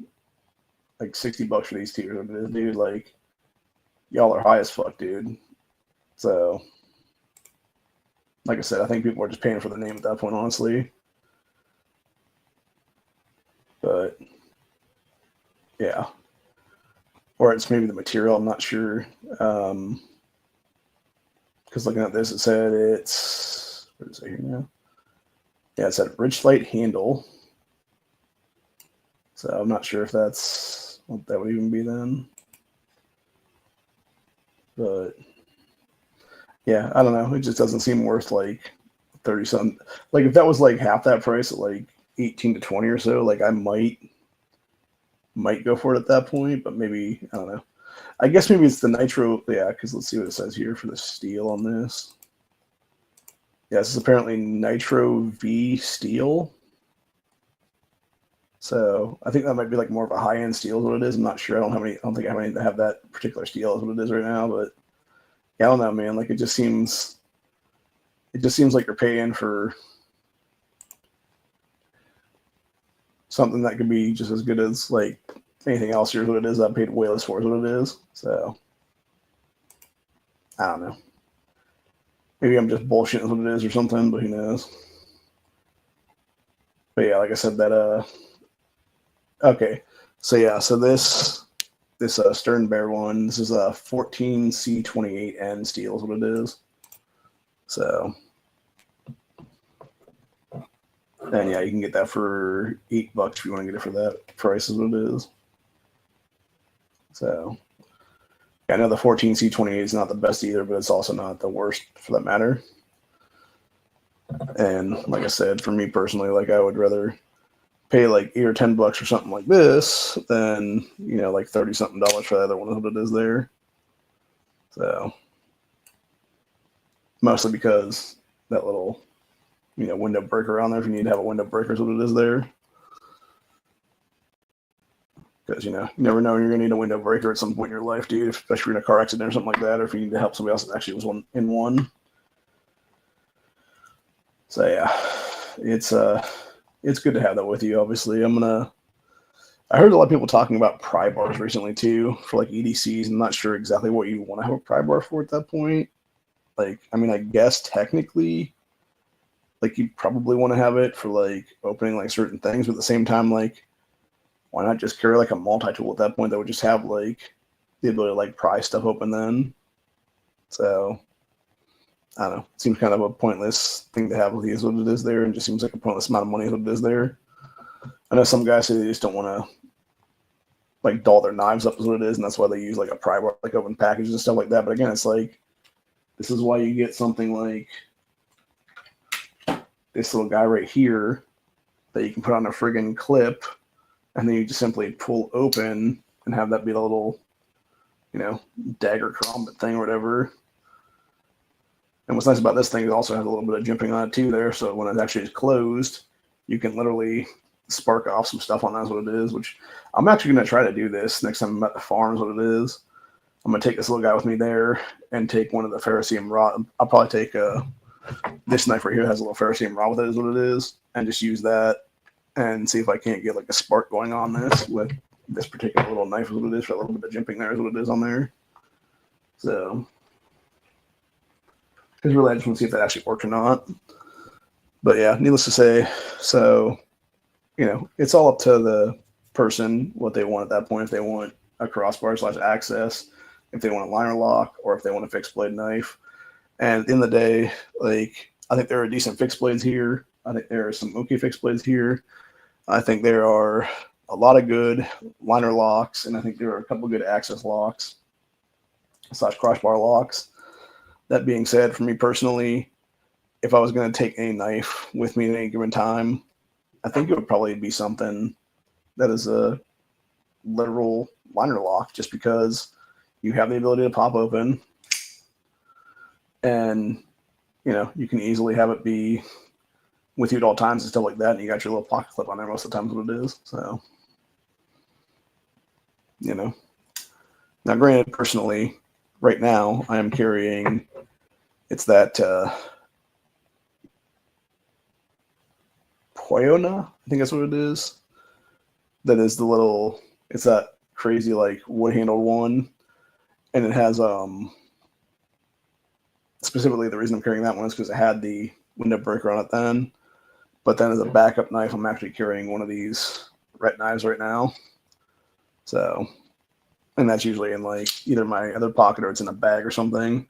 like $60 for these two? Dude, like, y'all are high as fuck, dude. So, like I said, I think people are just paying for the name at that point, honestly. But yeah, or it's maybe the material. I'm not sure. Because looking at this, it said it's, what is it here now? Yeah, it said Ridge-Lite handle. So I'm not sure if that's what that would even be then. But yeah, I don't know. It just doesn't seem worth like 30 something. Like if that was like half that price at like 18 to 20 or so, like I might go for it at that point, but maybe, I don't know. I guess maybe it's the nitro. Yeah, because let's see what it says here for the steel on this. Yeah, this is apparently Nitro V steel. So I think that might be like more of a high-end steel is what it is. I'm not sure. I don't think I have any that have that particular steel is what it is right now. But yeah, I don't know, man. Like it just seems like you're paying for something that could be just as good as like anything else. Here's what it is. I paid way less for is what it is. So I don't know. Maybe I'm just bullshitting what it is or something, but who knows? But yeah, like I said, that okay. So yeah, so this Stern Bear one, this is a 14C28N steel is what it is. So, and yeah, you can get that for $8 if you want to get it for that price is what it is. So, yeah, I know the 14C28 is not the best either, but it's also not the worst for that matter. And like I said, for me personally, like I would rather pay like $8 or $10 for something like this than, you know, like 30 something dollars for the other one is what it is there. So mostly because that little, you know, window breaker on there, if you need to have a window breaker is what it is there. Because, you know, you never know when you're going to need a window breaker at some point in your life, dude, especially in a car accident or something like that, or if you need to help somebody else that actually was in one. So yeah, it's good to have that with you. Obviously, I heard a lot of people talking about pry bars recently too for like EDCs. I'm not sure exactly what you want to have a pry bar for at that point. Like, I mean, I guess technically, like you probably want to have it for like opening like certain things, but at the same time, like, why not just carry like a multi-tool at that point that would just have like the ability to like pry stuff open then? So I don't know. It seems kind of a pointless thing to have with these what it is there, and just seems like a pointless amount of money is what it is there. I know some guys say they just don't want to like dull their knives up is what it is, and that's why they use like a pry bar, like open packages and stuff like that. But again, it's like this is why you get something like this little guy right here that you can put on a friggin' clip, and then you just simply pull open and have that be the little, dagger combat thing or whatever. And what's nice about this thing is it also has a little bit of jimping on it too there, so when it actually is closed, you can literally spark off some stuff on that is what it is, which I'm actually going to try to do this next time I'm at the farm is what it is. I'm going to take this little guy with me there and take one of the ferrocerium rod. I'll probably take this knife right here has a little ferrocerium rod with it is what it is, and just use that and see if I can't get like a spark going on this with this particular little knife is what it is for a little bit of jimping there is what it is on there. So, because really I just want to see if that actually worked or not. But yeah, needless to say, so, it's all up to the person what they want at that point. If they want a crossbar / access, if they want a liner lock, or if they want a fixed blade knife. And at the end of the day, like, I think there are decent fixed blades here. I think there are some okay fixed blades here. I think there are a lot of good liner locks, and I think there are a couple good access locks / crossbar locks. That being said, for me personally, if I was going to take a knife with me at any given time, I think it would probably be something that is a literal liner lock, just because you have the ability to pop open, and you can easily have it be with you at all times and stuff like that, and you got your little pocket clip on there most of the time is what it is. So, now granted, personally, right now I am carrying, it's that Poyona, I think that's what it is. That is the little, it's that crazy like wood handled one, and it has specifically the reason I'm carrying that one is because it had the window breaker on it then. But then as a backup knife, I'm actually carrying one of these ret knives right now. So, and that's usually in like either my other pocket or it's in a bag or something.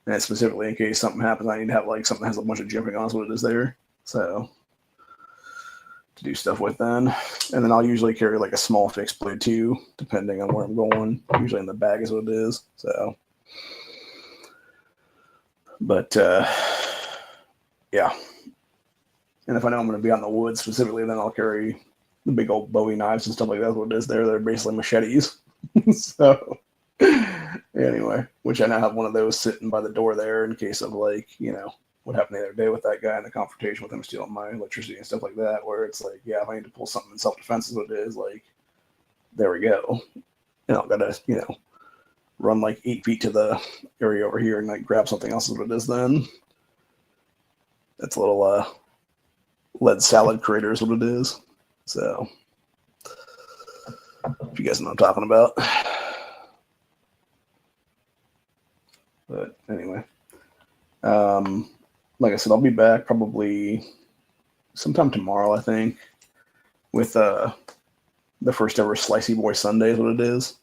And it's specifically in case something happens, I need to have like something that has a bunch of jimping on what it is there. So, to do stuff with then. And then I'll usually carry like a small fixed blade too, depending on where I'm going. Usually in the bag is what it is. So, but yeah. And if I know I'm going to be out in the woods specifically, then I'll carry the big old Bowie knives and stuff like that. That's what it is there. They're basically machetes. So anyway, which I now have one of those sitting by the door there in case of like, what happened the other day with that guy in the confrontation with him stealing my electricity and stuff like that, where it's like, yeah, if I need to pull something in self-defense is what it is, like, there we go. And I've got to, run like 8 feet to the area over here and like grab something else is what it is then. That's a little lead salad crater is what it is. So, if you guys know what I'm talking about. But anyway, like I said, I'll be back probably sometime tomorrow, I think, with the first ever Slicey Boy Sunday is what it is.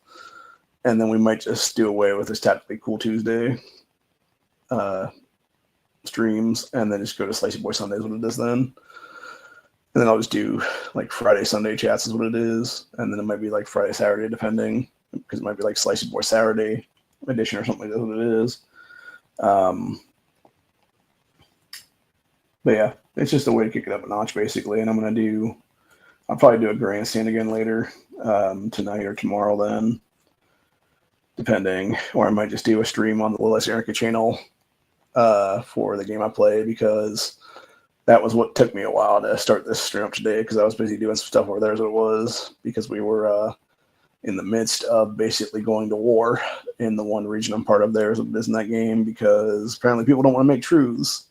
And then we might just do away with this Tactically Cool Tuesday streams and then just go to Slicey Boy Sunday is what it is then. And then I'll just do like Friday, Sunday chats is what it is. And then it might be like Friday, Saturday, depending, because it might be like Slicey Boy Saturday edition or something like that, what it is. But yeah, it's just a way to kick it up a notch, basically. And I'll probably do a grandstand again later, tonight or tomorrow then, depending. Or I might just do a stream on the Lilith Erica channel for the game I play, because that was what took me a while to start this stream up today, because I was busy doing some stuff over there as it was, because we were in the midst of basically going to war in the one region I'm part of there is in that game, because apparently people don't want to make truths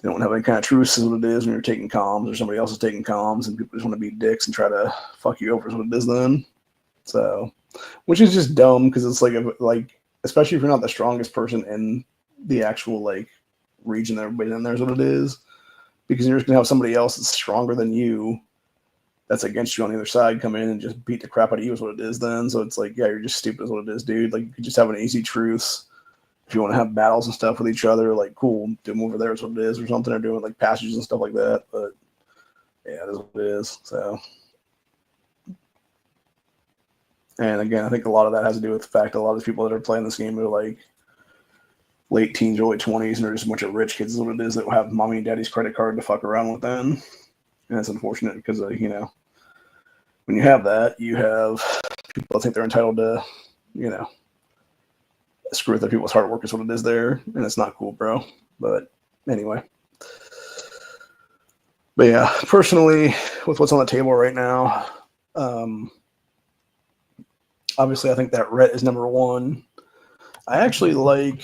They don't have any kind of truce is what it is when you're taking comms or somebody else is taking comms and people just want to be dicks and try to fuck you over is what it is then. So, which is just dumb because it's like especially if you're not the strongest person in the actual like region that everybody's in there is what it is. Because you're just gonna have somebody else that's stronger than you that's against you on the other side come in and just beat the crap out of you is what it is then. So it's like, yeah, you're just stupid is what it is, dude. Like you could just have an easy truce. If you want to have battles and stuff with each other, like cool, do them over there is what it is, or something, or doing like passages and stuff like that. But yeah, it is what it is. So, and again, I think a lot of that has to do with the fact that a lot of the people that are playing this game are like late teens, early 20s, and they're just a bunch of rich kids is what it is that will have mommy and daddy's credit card to fuck around with then. And it's unfortunate because, you know, when you have that, you have people that think they're entitled to, you know, screw with other people's hard work is what it is there, and it's not cool, bro. But anyway. But yeah, personally, with what's on the table right now, obviously I think that Rhett is number one. I actually like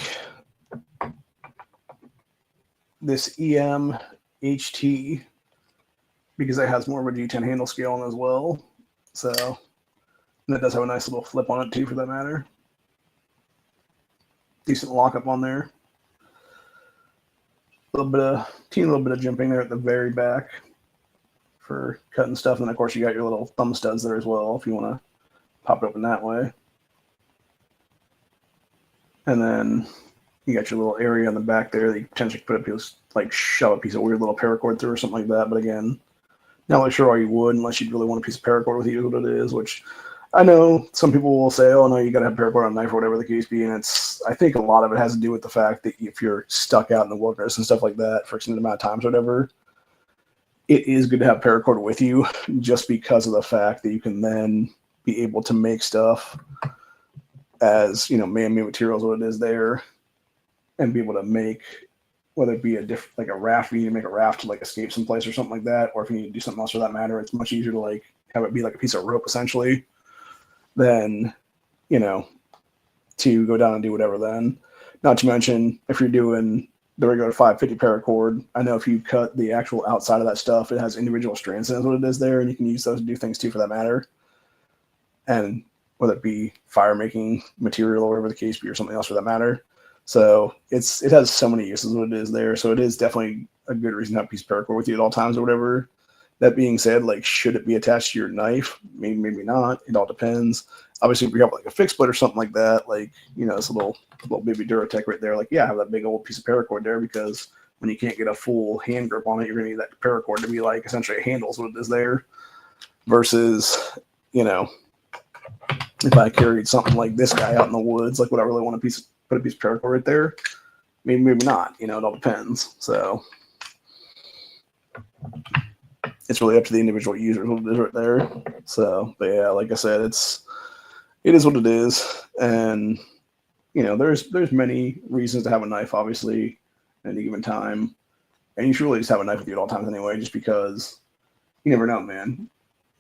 this EM HT because it has more of a G10 handle scale on as well. So, and it does have a nice little flip on it too, for that matter. Decent lockup on there. A little bit of jumping there at the very back for cutting stuff. And then of course you got your little thumb studs there as well if you want to pop it open that way. And then you got your little area on the back there that you potentially put a piece, like shove a piece of weird little paracord through or something like that. But again, not really sure why you would unless you'd really want a piece of paracord with you, what it is, which I know some people will say, oh no, you got to have paracord on a knife or whatever the case be. And I think a lot of it has to do with the fact that if you're stuck out in the wilderness and stuff like that for extended amount of times or whatever, it is good to have paracord with you just because of the fact that you can then be able to make stuff as, you know, man-made materials, what it is there, and be able to make, whether it be like a raft, you need to make a raft to like escape someplace or something like that, or if you need to do something else for that matter, it's much easier to like have it be like a piece of rope essentially than, you know, to go down and do whatever then. Not to mention, if you're doing the regular 550 paracord, I know if you cut the actual outside of that stuff, it has individual strands in it, what it is there, and you can use those to do things too for that matter. And whether it be fire making material or whatever the case be or something else for that matter. So it has so many uses what it is there. So it is definitely a good reason to have a piece of paracord with you at all times or whatever. That being said, like, should it be attached to your knife? Maybe not. It all depends. Obviously, if you have like a fixed blade or something like that, like, you know, this little baby Duratech right there, like, yeah, have that big old piece of paracord there because when you can't get a full hand grip on it, you're going to need that paracord to be like essentially a handle is what it is there. Versus, you know, if I carried something like this guy out in the woods, like, would I really want to put a piece of paracord right there? Maybe not. You know, it all depends. So it's really up to the individual user what it is right there. So, but yeah, like I said, it is what it is, and you know, there's many reasons to have a knife, obviously, at any given time, and you should really just have a knife with you at all times anyway, just because you never know, man.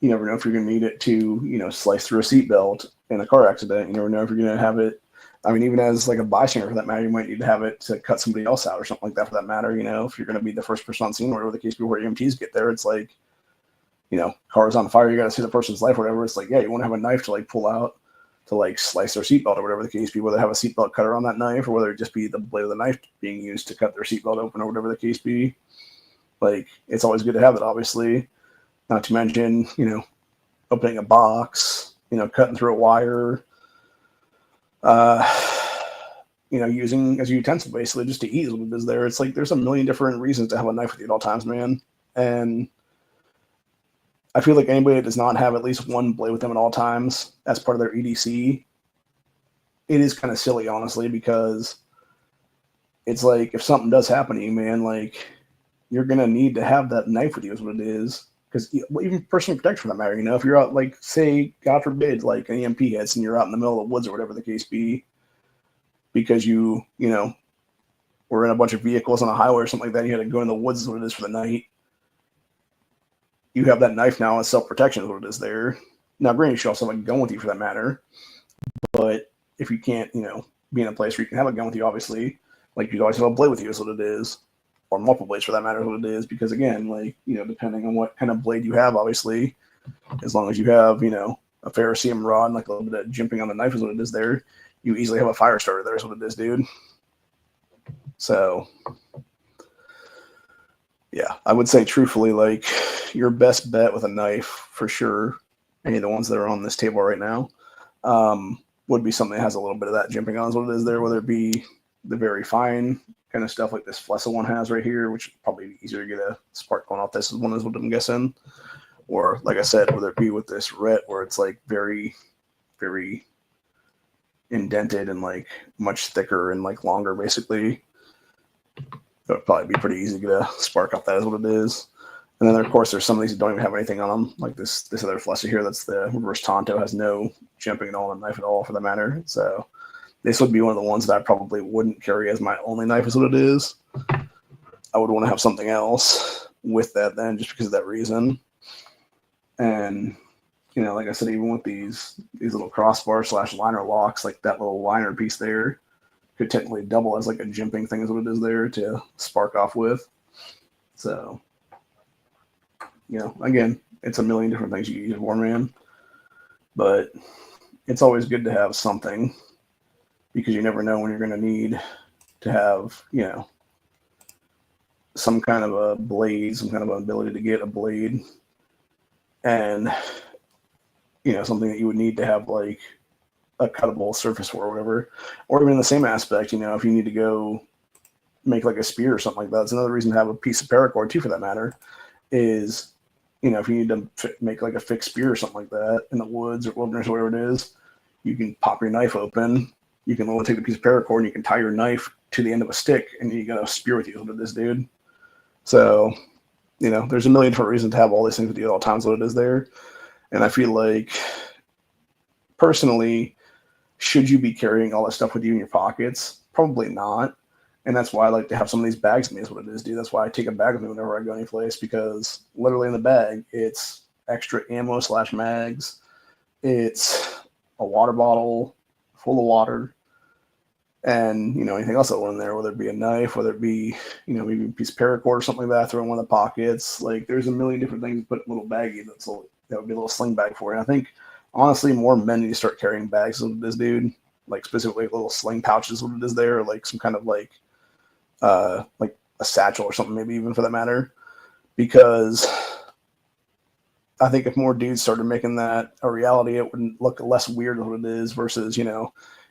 You never know if you're going to need it to, you know, slice through a seatbelt in a car accident. You never know if you're going to have it. I mean, even as like a bystander for that matter, you might need to have it to cut somebody else out or something like that for that matter. You know, if you're going to be the first person on scene or whatever the case before EMTs get there, it's like, you know, car's on fire, you got to see the person's life or whatever. It's like, yeah, you want to have a knife to like pull out to like slice their seatbelt or whatever the case be, whether have a seatbelt cutter on that knife or whether it just be the blade of the knife being used to cut their seatbelt open or whatever the case be. Like, it's always good to have it, obviously. Not to mention, you know, opening a box, you know, cutting through a wire, you know, using as a utensil basically just to eat what it is there. It's like there's a million different reasons to have a knife with you at all times, man. And I feel like anybody that does not have at least one blade with them at all times as part of their EDC, it is kind of silly, honestly, because it's like if something does happen to you, man, like you're going to need to have that knife with you is what it is. Because even personal protection for that matter, you know, if you're out, like, say, God forbid, like an EMP hits and you're out in the middle of the woods or whatever the case be, because you know, were in a bunch of vehicles on a highway or something like that, you had to go in the woods is what it is for the night. You have that knife now as self-protection is what it is there. Now, granted, you should also have a gun with you for that matter. But if you can't, you know, be in a place where you can have a gun with you, obviously, like, you'd always have a blade with you is what it is. or multiple blades for that matter, is what it is. Because again, like, depending on what kind of blade you have, obviously, as long as you have, a ferrocerium rod and like a little bit of jimping on the knife is what it is there, you easily have a fire starter there is what it is, dude. So, yeah, I would say truthfully, like, your best bet with a knife, for sure, any of the ones that are on this table right now, would be something that has a little bit of that jimping on is what it is there, whether it be the very fine kind of stuff like this Flessa one has right here, which is probably easier to get a spark going off this one is what I'm guessing. Or, like I said, whether it be with this Ret where it's like very, very indented and like much thicker and like longer, basically. It would probably be pretty easy to get a spark off that is what it is. And then, of course, there's some of these that don't even have anything on them, like this other Flessa here that's the reverse Tonto, has no jumping at all on the knife at all for that matter. So this would be one of the ones that I probably wouldn't carry as my only knife is what it is. I would want to have something else with that then, just because of that reason. And, like I said, even with these little crossbar / liner locks, like that little liner piece there could technically double as like a jimping thing is what it is there to spark off with. So, again, it's a million different things you can use it for, man. But it's always good to have something because you never know when you're going to need to have, some kind of a blade, some kind of ability to get a blade. And, something that you would need to have like a cuttable surface for or whatever. Or even in the same aspect, if you need to go make like a spear or something like that. It's another reason to have a piece of paracord too, for that matter, is, if you need to make like a fixed spear or something like that in the woods or wilderness or whatever it is, you can pop your knife open. You can take a piece of paracord and you can tie your knife to the end of a stick and you got a spear with you with this dude. So, there's a million different reasons to have all these things with you at all times, what it is there. And I feel like, personally, should you be carrying all this stuff with you in your pockets? Probably not. And that's why I like to have some of these bags with me is what it is, dude. That's why I take a bag with me whenever I go any place, because literally in the bag, it's extra ammo / mags. It's a water bottle full of water. And, anything else that went in there, whether it be a knife, whether it be, maybe a piece of paracord or something like that, throw in one of the pockets. Like, there's a million different things to put in a little baggie that would be a little sling bag for you. And I think, honestly, more men need to start carrying bags with this dude, like specifically little sling pouches, what it is there, or like some kind of like a satchel or something, maybe even for that matter. Because I think if more dudes started making that a reality, it would look less weird than what it is versus,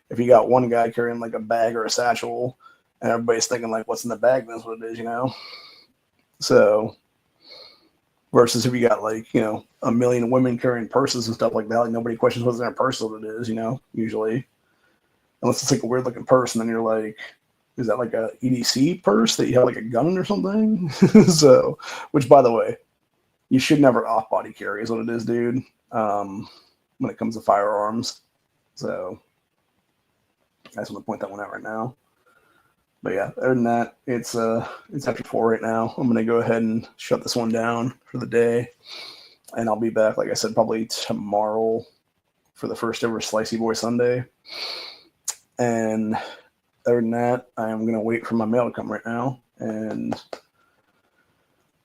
if you got one guy carrying like a bag or a satchel and everybody's thinking like, what's in the bag? That's what it is, So versus if you got like, a million women carrying purses and stuff like that, like nobody questions what's in their purse, what it is, usually. Unless it's like a weird looking purse and then you're like, is that like a EDC purse that you have like a gun in or something? So, which by the way, you should never off body carry is what it is, dude. When it comes to firearms. So I just want to point that one out right now. But yeah, other than that, it's after 4 right now. I'm gonna go ahead and shut this one down for the day, and I'll be back, like I said, probably tomorrow for the first ever Slicey Boy Sunday. And other than that, I am gonna wait for my mail to come right now, and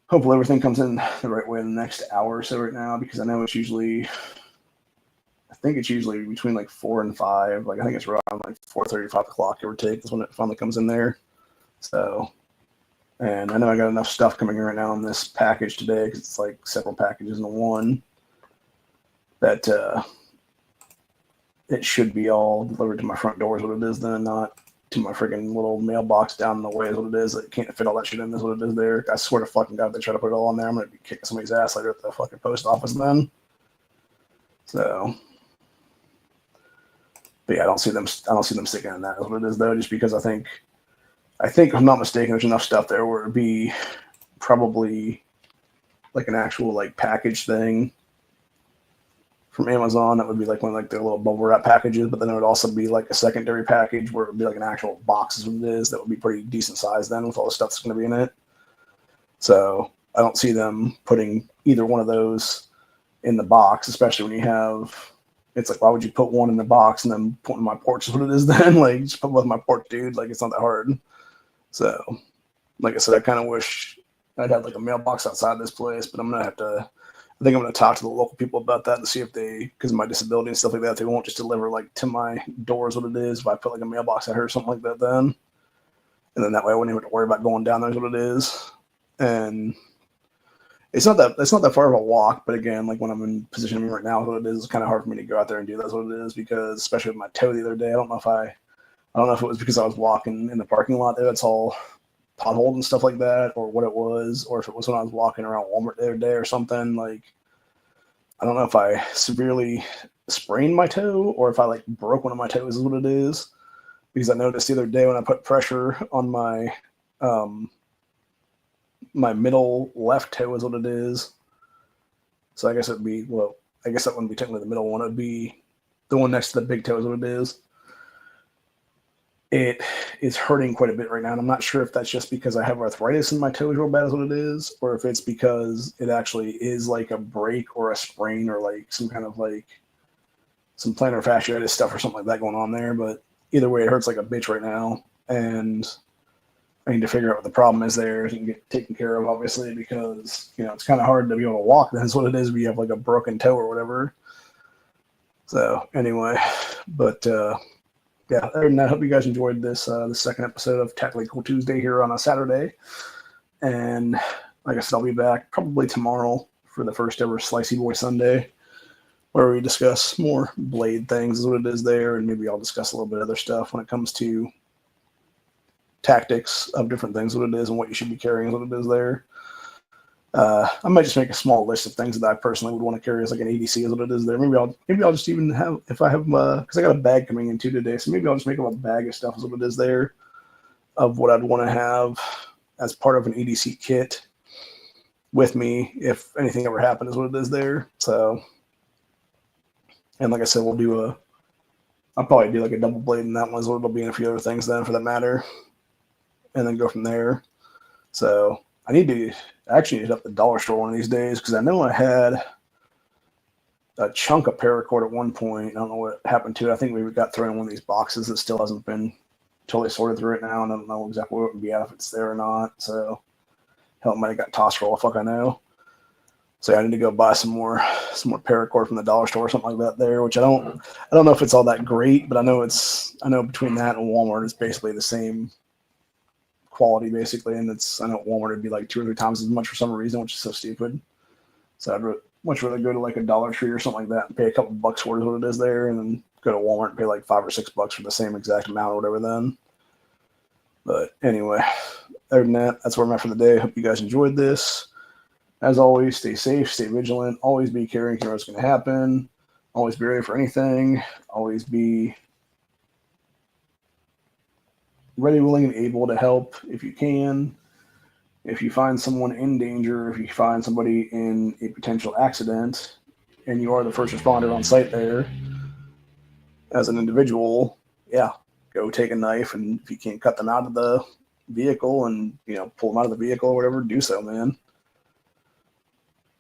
hopefully everything comes in the right way in the next hour or so right now, because I know it's usually. I think it's usually between like 4 and 5. Like I think it's around like 4:30, 5 o'clock, give or take, is when it finally comes in there. So, and I know I got enough stuff coming in right now in this package today because it's like several packages in one that it should be all delivered to my front door is what it is, then not to my freaking little mailbox down in the way is what it is. It can't fit all that shit in is what it is there. I swear to fucking God, if they try to put it all in there, I'm gonna be kicking somebody's ass later at the fucking post office then. So. But yeah, I don't see them sticking in that. Is what it is though, just because I think if I'm not mistaken, there's enough stuff there where it'd be probably like an actual like package thing from Amazon that would be like one of like their little bubble wrap packages, but then it would also be like a secondary package where it would be like an actual box is what it is that would be pretty decent size then with all the stuff that's going to be in it. So I don't see them putting either one of those in the box, especially when you have. It's like, why would you put one in the box and then put in my porch is what it is then? Like, just put one in my porch, dude. Like, it's not that hard. So, like I said, I kind of wish I'd had like a mailbox outside this place, but I'm gonna have to. I think I'm gonna talk to the local people about that and see if they, because of my disability and stuff like that, they won't just deliver like to my doors what it is if I put like a mailbox out here or something like that. Then, and then that way I wouldn't even have to worry about going down there. Is what it is, and it's not that far of a walk. But again, like when I'm in position right now, what it is, it's kind of hard for me to go out there and do that's what it is because especially with my toe the other day, I don't know if it was because I was walking in the parking lot there. That's all potholed and stuff like that, or what it was, or if it was when I was walking around Walmart the other day or something. Like, I don't know if I severely sprained my toe or if I like broke one of my toes is what it is. Because I noticed the other day when I put pressure on my my middle left toe is what it is. So I guess it'd be, well, I guess that wouldn't be technically the middle one. It'd be the one next to the big toe is what it is. It is hurting quite a bit right now. And I'm not sure if that's just because I have arthritis in my toes real bad is what it is, or if it's because it actually is like a break or a sprain or like some kind of like some plantar fasciitis stuff or something like that going on there. But either way, it hurts like a bitch right now. And I need to figure out what the problem is there and get taken care of, obviously, because, you know, it's kind of hard to be able to walk. That's what it is when you have like a broken toe or whatever. So anyway, but yeah, other than that, I hope you guys enjoyed this the second episode of Tactically Cool Tuesday here on a Saturday. And like I said, I'll be back probably tomorrow for the first ever Slicey Boy Sunday, where we discuss more blade things is what it is there, and maybe I'll discuss a little bit of other stuff when it comes to tactics of different things, what it is and what you should be carrying is what it is there. I might just make a small list of things that I personally would want to carry as like an ADC is what it is there. Maybe I'll just even have, if I have, because I got a bag coming in too today, so maybe I'll just make up a bag of stuff is what it is there of what I'd want to have as part of an ADC kit with me if anything ever happened is what it is there. So, and like I said, I'll probably do like a double blade in that one is what it'll be, and a few other things then for that matter, and then go from there. So I need to actually hit up the dollar store one of these days because I know I had a chunk of paracord at one point. I don't know what happened to it. I think we got thrown in one of these boxes that still hasn't been totally sorted through it now, and I don't know exactly what it would be at if it's there or not. So hell, it might have got tossed for all the fuck I know. So I need to go buy some more paracord from the dollar store or something like that there, which I don't know if it's all that great, but I know between that and Walmart it's basically the same quality basically, and I know Walmart would be like 2 or 3 times as much for some reason, which is so stupid. So I'd much rather go to like a Dollar Tree or something like that and pay a couple bucks for what it is there, and then go to Walmart and pay like $5 or $6 for the same exact amount or whatever then. But anyway, other than that, that's where I'm at for the day. Hope you guys enjoyed this. As always, stay safe, stay vigilant, always be caring for what's going to happen, always be ready for anything, always be ready, willing, and able to help if you can. If you find someone in danger, if you find somebody in a potential accident, and you are the first responder on site there, as an individual, yeah, go take a knife, and if you can't cut them out of the vehicle and, you know, pull them out of the vehicle or whatever, do so, man.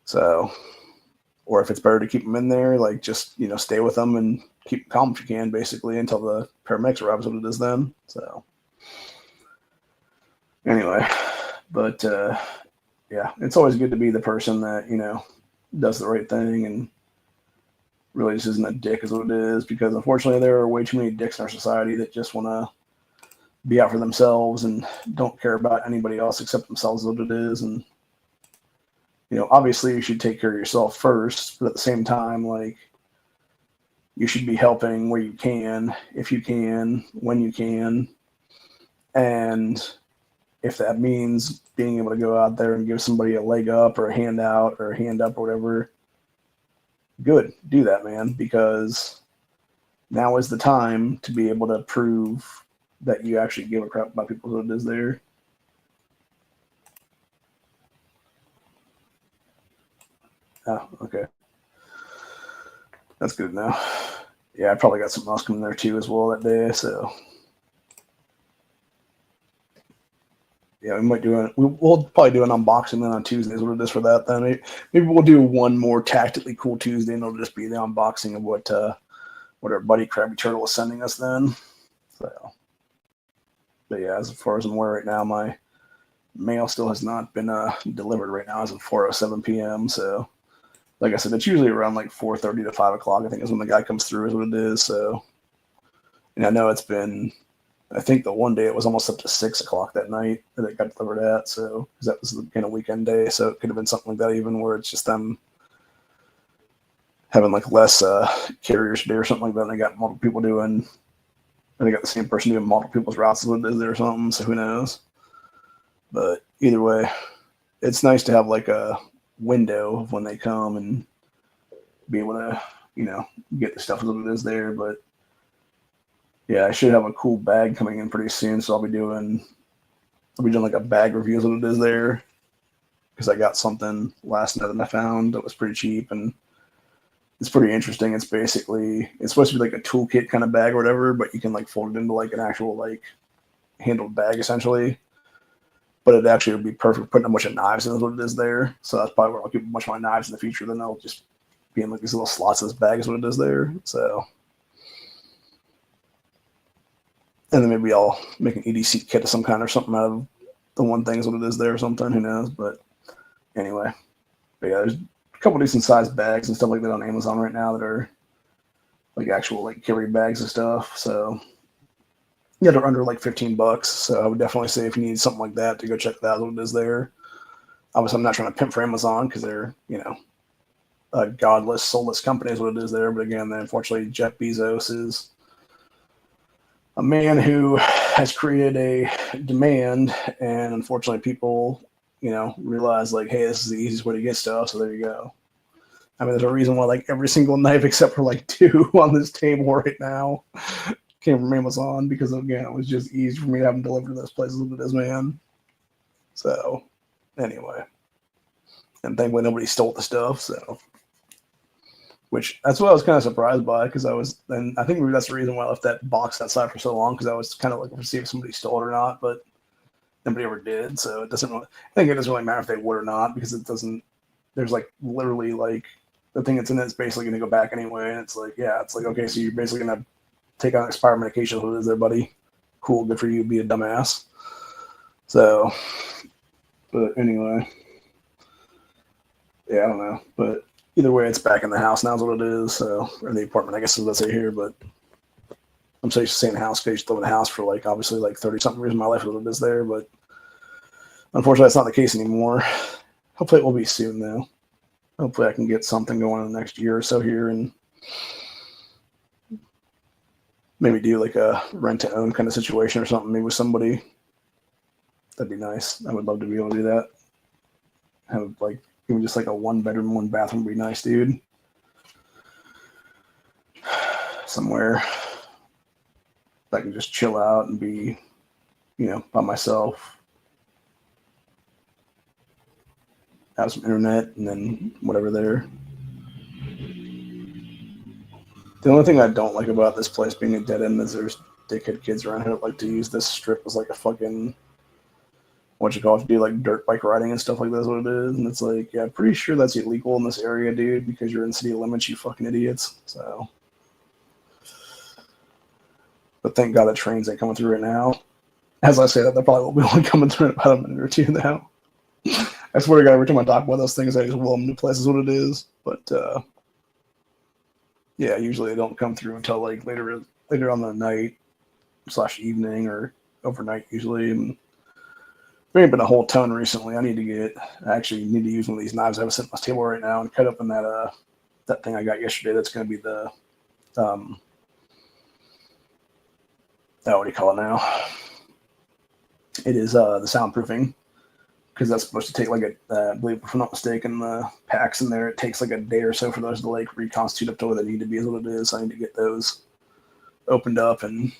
So, or if it's better to keep them in there, like just, you know, stay with them and keep them calm if you can, basically, until the paramedics arrive, what it is then. So, anyway, but yeah, it's always good to be the person that, you know, does the right thing and really just isn't a dick is what it is, because unfortunately there are way too many dicks in our society that just want to be out for themselves and don't care about anybody else except themselves is what it is. And, you know, obviously you should take care of yourself first, but at the same time, like, you should be helping where you can, if you can, when you can. And if that means being able to go out there and give somebody a leg up or a hand out or a hand up or whatever, good, do that, man, because now is the time to be able to prove that you actually give a crap about people who it is there. Oh, okay. That's good now. Yeah, I probably got something else coming there too as well that day, so yeah, we'll probably do an unboxing then on Tuesdays. What it is for that then. Maybe we'll do one more Tactically Cool Tuesday, and it'll just be the unboxing of what our buddy Krabby Turtle is sending us then. So, but yeah, as far as I'm aware right now, my Mail still has not been delivered right now as of 4:07 p.m. So, like I said, it's usually around like 4:30 to 5 o'clock. I think is when the guy comes through. Is what it is. So, and I know it's been. I think the one day it was almost up to 6 o'clock that night that it got delivered at. So, because that was the kind of weekend day, so it could have been something like that even where it's just them having like less carriers today or something like that. And they got multiple people doing. And they got the same person doing multiple people's routes as what it is there or something. So who knows? But either way, it's nice to have like a window of when they come and be able to, get the stuff as what it is there. But yeah, I should have a cool bag coming in pretty soon. So I'll be doing like a bag review as what it is there. Because I got something last night that I found that was pretty cheap and it's pretty interesting. It's supposed to be like a toolkit kind of bag or whatever, but you can like fold it into like an actual like handled bag essentially. But it actually would be perfect for putting a bunch of knives in what it is there. So that's probably where I'll keep a bunch of my knives in the future. Then they'll just be in like these little slots in this bag is what it is there. So, and then maybe I'll make an EDC kit of some kind or something out of the one thing is what it is there or something. Who knows? But anyway, but yeah, there's a couple decent sized bags and stuff like that on Amazon right now that are like actual like carry bags and stuff. So yeah, they're under like $15. So I would definitely say if you need something like that to go check that out what it is there. Obviously, I'm not trying to pimp for Amazon because they're, a godless, soulless company is what it is there. But again, unfortunately, Jeff Bezos is a man who has created a demand, and unfortunately, people, realize like, hey, this is the easiest way to get stuff. So there you go. I mean, there's a reason why like every single knife except for like 2 on this table right now came from Amazon because again, it was just easy for me to have them delivered to those places with this man. So anyway, and thankfully nobody stole the stuff. So, which that's what I was kind of surprised by because and I think maybe that's the reason why I left that box outside for so long because I was kind of looking to see if somebody stole it or not, but nobody ever did. So it doesn't really. I think it doesn't really matter if they would or not because it doesn't. There's like literally like the thing that's in it is basically going to go back anyway, and it's like okay, so you're basically going to take on expired medication. What is there, buddy? Cool, good for you. Be a dumbass. So, but anyway, yeah, I don't know. But either way, it's back in the house now is what it is. So, or the apartment, I guess is what I say here. But I'm so used to saying house because I used to live in a house for like obviously like 30-something years of my life what it is there. But unfortunately, that's not the case anymore. Hopefully, it will be soon though. Hopefully, I can get something going in the next year or so here and maybe do like a rent to own kind of situation or something, maybe with somebody. That'd be nice. I would love to be able to do that. Have like even just like a 1-bedroom, 1-bathroom would be nice, dude. Somewhere I can just chill out and be, by myself. Have some internet and then whatever there. The only thing I don't like about this place being a dead end is there's dickhead kids around here that like to use this strip as like a fucking to do like dirt bike riding and stuff like that's what it is. And it's like, yeah, I'm pretty sure that's illegal in this area, dude, because you're in city limits, you fucking idiots. So, but thank God the trains ain't coming through right now. As I say that, they probably will be only coming through in about a minute or two now. I swear to God, every time I talk about those things, I just will them to places what it is. But yeah, usually they don't come through until like later on the night / evening or overnight usually. And there ain't been a whole ton recently. I actually need to use one of these knives I have sitting on my table right now and cut up in that thing I got yesterday. That's going to be the what do you call it now? It is the soundproofing because that's supposed to take like I believe if I'm not mistaken, the packs in there it takes like a day or so for those to like reconstitute up to where they need to be is what it is. So I need to get those opened up and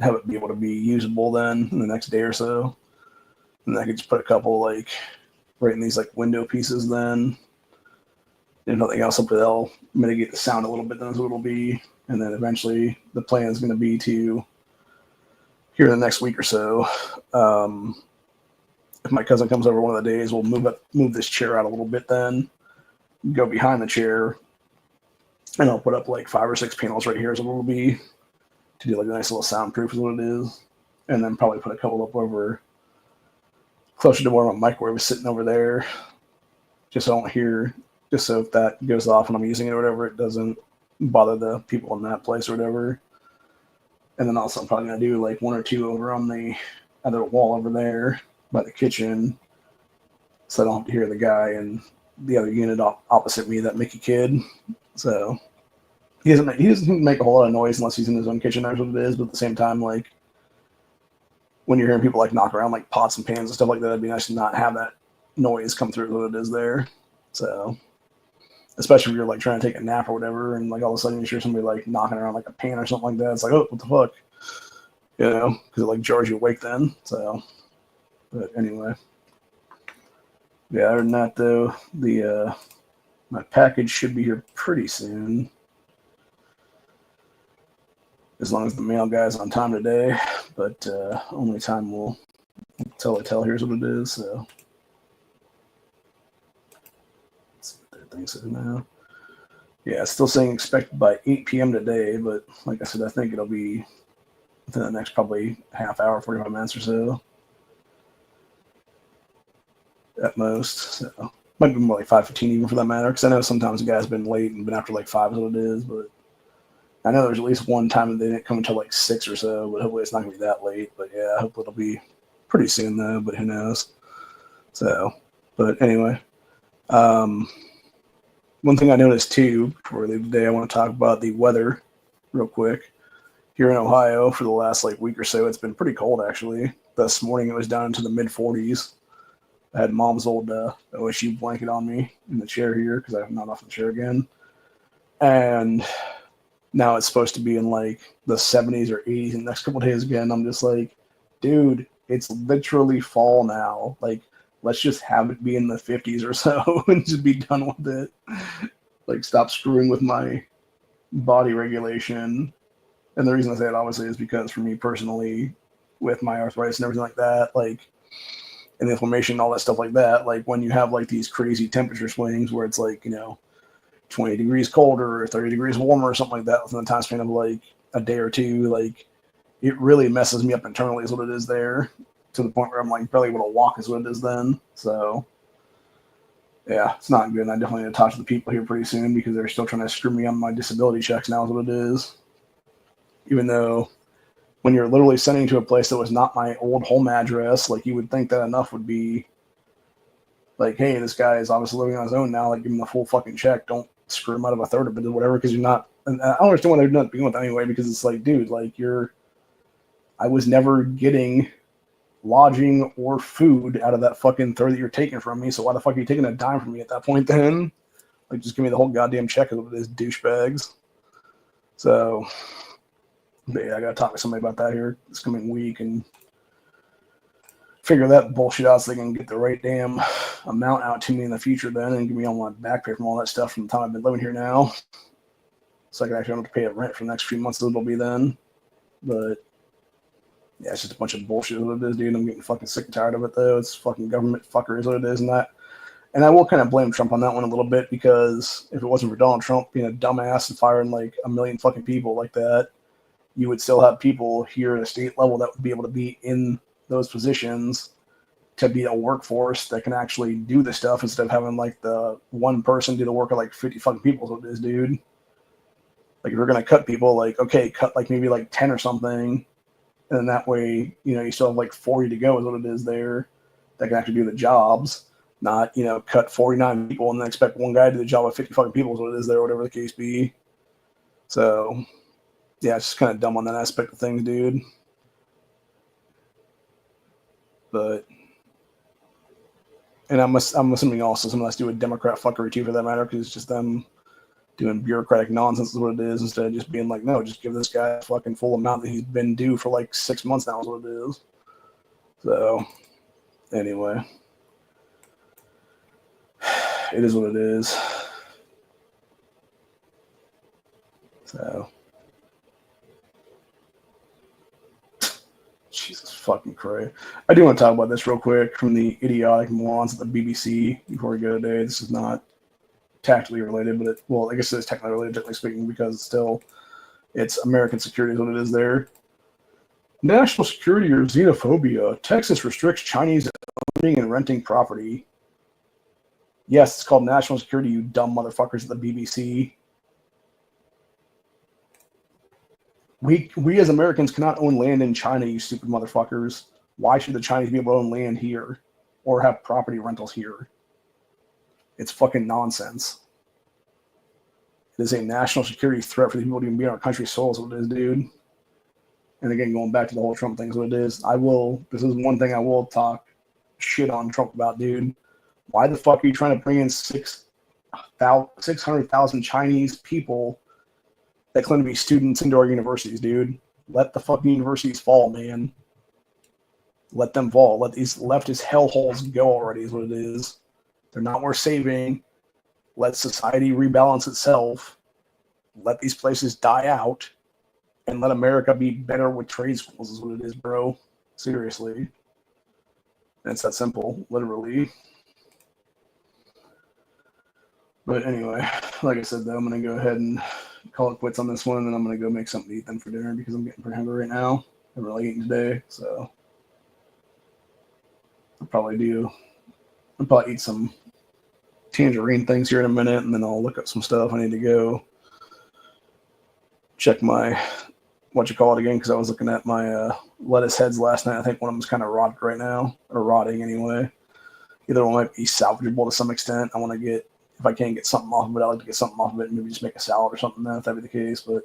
have it be able to be usable then in the next day or so. And I could just put a couple like right in these like window pieces then. If nothing else, hopefully they'll mitigate the sound a little bit, then is what it'll be. And then eventually the plan is going to be to, here in the next week or so, if my cousin comes over one of the days, we'll move this chair out a little bit then, go behind the chair, and I'll put up like 5 or 6 panels right here is what it'll be to do like a nice little soundproof is what it is. And then probably put a couple up over closer to where my microwave is sitting over there, just so I don't hear, just so if that goes off when I'm using it or whatever, it doesn't bother the people in that place or whatever. And then also I'm probably going to do like one or two over on the other wall over there by the kitchen, so I don't have to hear the guy in the other unit opposite me, that Mickey kid. So he doesn't make a whole lot of noise unless he's in his own kitchen. That's what it is. But at the same time, like when you're hearing people like knock around like pots and pans and stuff like that, it'd be nice to not have that noise come through what it is there. So especially if you're like trying to take a nap or whatever, and like all of a sudden you hear somebody like knocking around like a pan or something like that. It's like, oh, what the fuck, you know, because it like jars you awake then. So, but anyway, yeah. Other than that, though, the my package should be here pretty soon, as long as the mail guy's on time today. But only time will tell. Here's what it is. So let's see what that thing says now. Yeah, it's still saying expected by 8 p.m. today, but like I said, I think it'll be within the next probably half hour, 45 minutes or so at most. So might be more like 5:15 even for that matter, because I know sometimes the guy's been late and been after like 5 is what it is, but I know there's at least one time that they didn't come until like 6 or so, but hopefully it's not going to be that late. But yeah, hopefully it'll be pretty soon though, but who knows. So, but anyway, one thing I noticed too before we leave today, I want to talk about the weather real quick. Here in Ohio for the last like week or so, it's been pretty cold actually. This morning it was down into the mid 40s. I had mom's old OSU blanket on me in the chair here because I'm not off the chair again. And now it's supposed to be in like the 70s or 80s in the next couple of days again. I'm just like, dude, it's literally fall now. Like, let's just have it be in the 50s or so and just be done with it. Like, stop screwing with my body regulation. And the reason I say it obviously is because for me personally, with my arthritis and everything like that, like, and inflammation and all that stuff like that, like when you have like these crazy temperature swings where it's like, you know, 20 degrees colder or 30 degrees warmer or something like that within the time span of like a day or two, like it really messes me up internally is what it is there, to the point where I'm like barely able to walk is what it is then. So yeah, it's not good. And I definitely need to talk to the people here pretty soon because they're still trying to screw me on my disability checks now is what it is. Even though when you're literally sending to a place that was not my old home address, like you would think that enough would be like, hey, this guy is obviously living on his own now, like give him the full fucking check. Don't screw him out of a third of it or whatever, because you're not, and I don't understand why they're not being with anyway, because it's like, dude, like I was never getting lodging or food out of that fucking third that you're taking from me, so why the fuck are you taking a dime from me at that point then? Like, just give me the whole goddamn check of it is douchebags. So, but yeah, I gotta talk to somebody about that here this coming week and figure that bullshit out so they can get the right damn amount out to me in the future then and give me all my back pay from all that stuff from the time I've been living here now. So I can actually have to pay a rent for the next few months that it'll be then. But yeah, it's just a bunch of bullshit what it is, dude. I'm getting fucking sick and tired of it though. It's fucking government fucker is what it is, and I will kind of blame Trump on that one a little bit, because if it wasn't for Donald Trump being a dumbass and firing like a million fucking people like that, you would still have people here at a state level that would be able to be in those positions to be a workforce that can actually do the stuff instead of having like the one person do the work of like 50 fucking people is what it is, dude. Like if you're going to cut people, like, okay, cut like maybe like 10 or something. And then that way, you know, you still have like 40 to go is what it is there that can actually do the jobs, not, you know, cut 49 people and then expect one guy to do the job of 50 fucking people is what it is there, whatever the case be. So yeah, it's just kind of dumb on that aspect of things, dude. But, and I'm assuming also some of us do a Democrat fuckery too, for that matter, because it's just them doing bureaucratic nonsense is what it is, instead of just being like, no, just give this guy a fucking full amount that he's been due for like 6 months now is what it is. So, anyway, it is what it is. So, Jesus fucking Christ. I do want to talk about this real quick from the idiotic morons at the BBC before we go today. This is not tactically related, but well, I guess it is technically related, technically speaking, because it's American security is what it is there. National security or xenophobia. Texas restricts Chinese owning and renting property. Yes, it's called national security, you dumb motherfuckers at the BBC. We as Americans cannot own land in China, you stupid motherfuckers. Why should the Chinese be able to own land here or have property rentals here? It's fucking nonsense. It is a national security threat for the people to even be on our country's soil, is what it is, dude. And again, going back to the whole Trump thing, is what it is. This is one thing I will talk shit on Trump about, dude. Why the fuck are you trying to bring in 600,000 Chinese people that claim to be students into our universities, dude? Let the fucking universities fall, man. Let them fall. Let these leftist hellholes go already, is what it is. They're not worth saving. Let society rebalance itself. Let these places die out. And let America be better with trade schools, is what it is, bro. Seriously. And it's that simple, literally. But anyway, like I said, though, I'm going to go ahead and call it quits on this one, and I'm going to go make something to eat then for dinner because I'm getting pretty hungry right now. I haven't really eaten today, so I'll probably eat some tangerine things here in a minute, and then I'll look up some stuff. I need to go check my again, because I was looking at my lettuce heads last night. I think one of them's kind of rotted right now, or rotting anyway. Either one might be salvageable to some extent. I want to get, if I can get something off of it, I like to get something off of it and maybe just make a salad or something then, if that be the case. But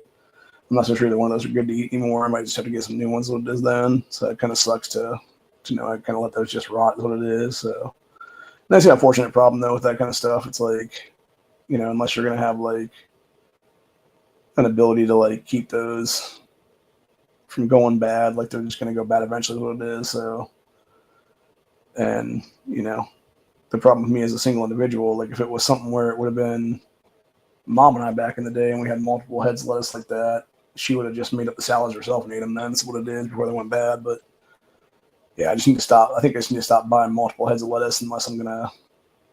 I'm not so sure that one of those are good to eat anymore. I might just have to get some new ones what it is then. So it kind of sucks to know I kind of let those just rot is what it is. So that's the unfortunate problem though with that kind of stuff. It's like, unless you're going to have like an ability to like keep those from going bad, like they're just going to go bad eventually is what it is. So, and the problem with me as a single individual, like if it was something where it would have been Mom and I back in the day and we had multiple heads of lettuce like that, she would have just made up the salads herself and ate them then. That's what it is before they went bad. But yeah, I just need to stop. I think I just need to stop buying multiple heads of lettuce unless I'm going to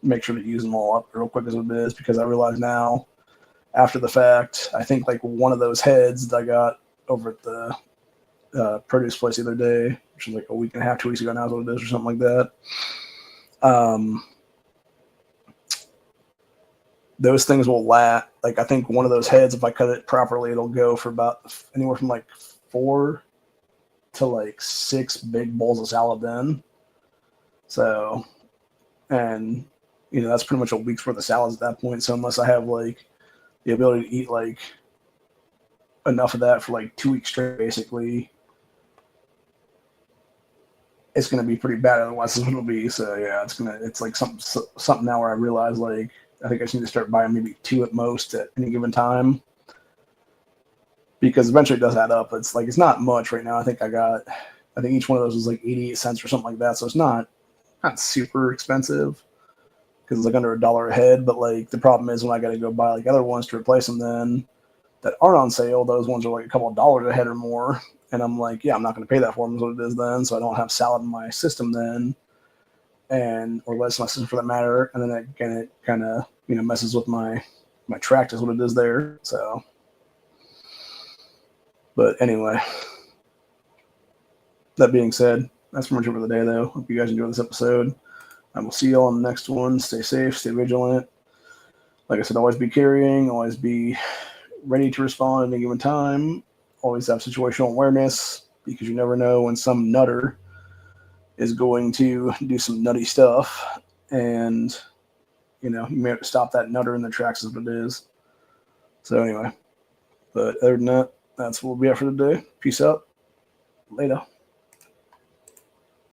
make sure to use them all up real quick is what it is, because I realize now after the fact, I think like one of those heads that I got over at the produce place the other day, which was like a week and a half, 2 weeks ago now is what it is, or something like that. Those things will last. Like I think one of those heads, if I cut it properly, it'll go for about anywhere from like 4 to like 6 big bowls of salad then. So, and that's pretty much a week's worth of salads at that point. So unless I have like the ability to eat like enough of that for like 2 weeks straight, basically, it's going to be pretty bad. Otherwise, that's what it'll be. So yeah, it's like something now where I realize like I think I just need to start buying maybe 2 at most at any given time, because eventually it does add up. It's like it's not much right now. I think each one of those was like 88 cents or something like that. So it's not super expensive because it's like under $1 a head. But like the problem is when I got to go buy like other ones to replace them then that aren't on sale, those ones are like a couple of dollars a head or more. And I'm like, yeah, I'm not going to pay that for them is what it is then. So I don't have salad in my system then, or less in my system for that matter. And then it kind of, messes with my tract is what it is there. So, but anyway, that being said, that's pretty much it for the day though. Hope you guys enjoyed this episode. I will see you all on the next one. Stay safe, stay vigilant. Like I said, always be carrying, always be ready to respond at any given time. Always have situational awareness, because you never know when some nutter is going to do some nutty stuff, and you may have to stop that nutter in their tracks is what it is. So anyway, but other than that, that's what we'll be at for today. Peace out. Later.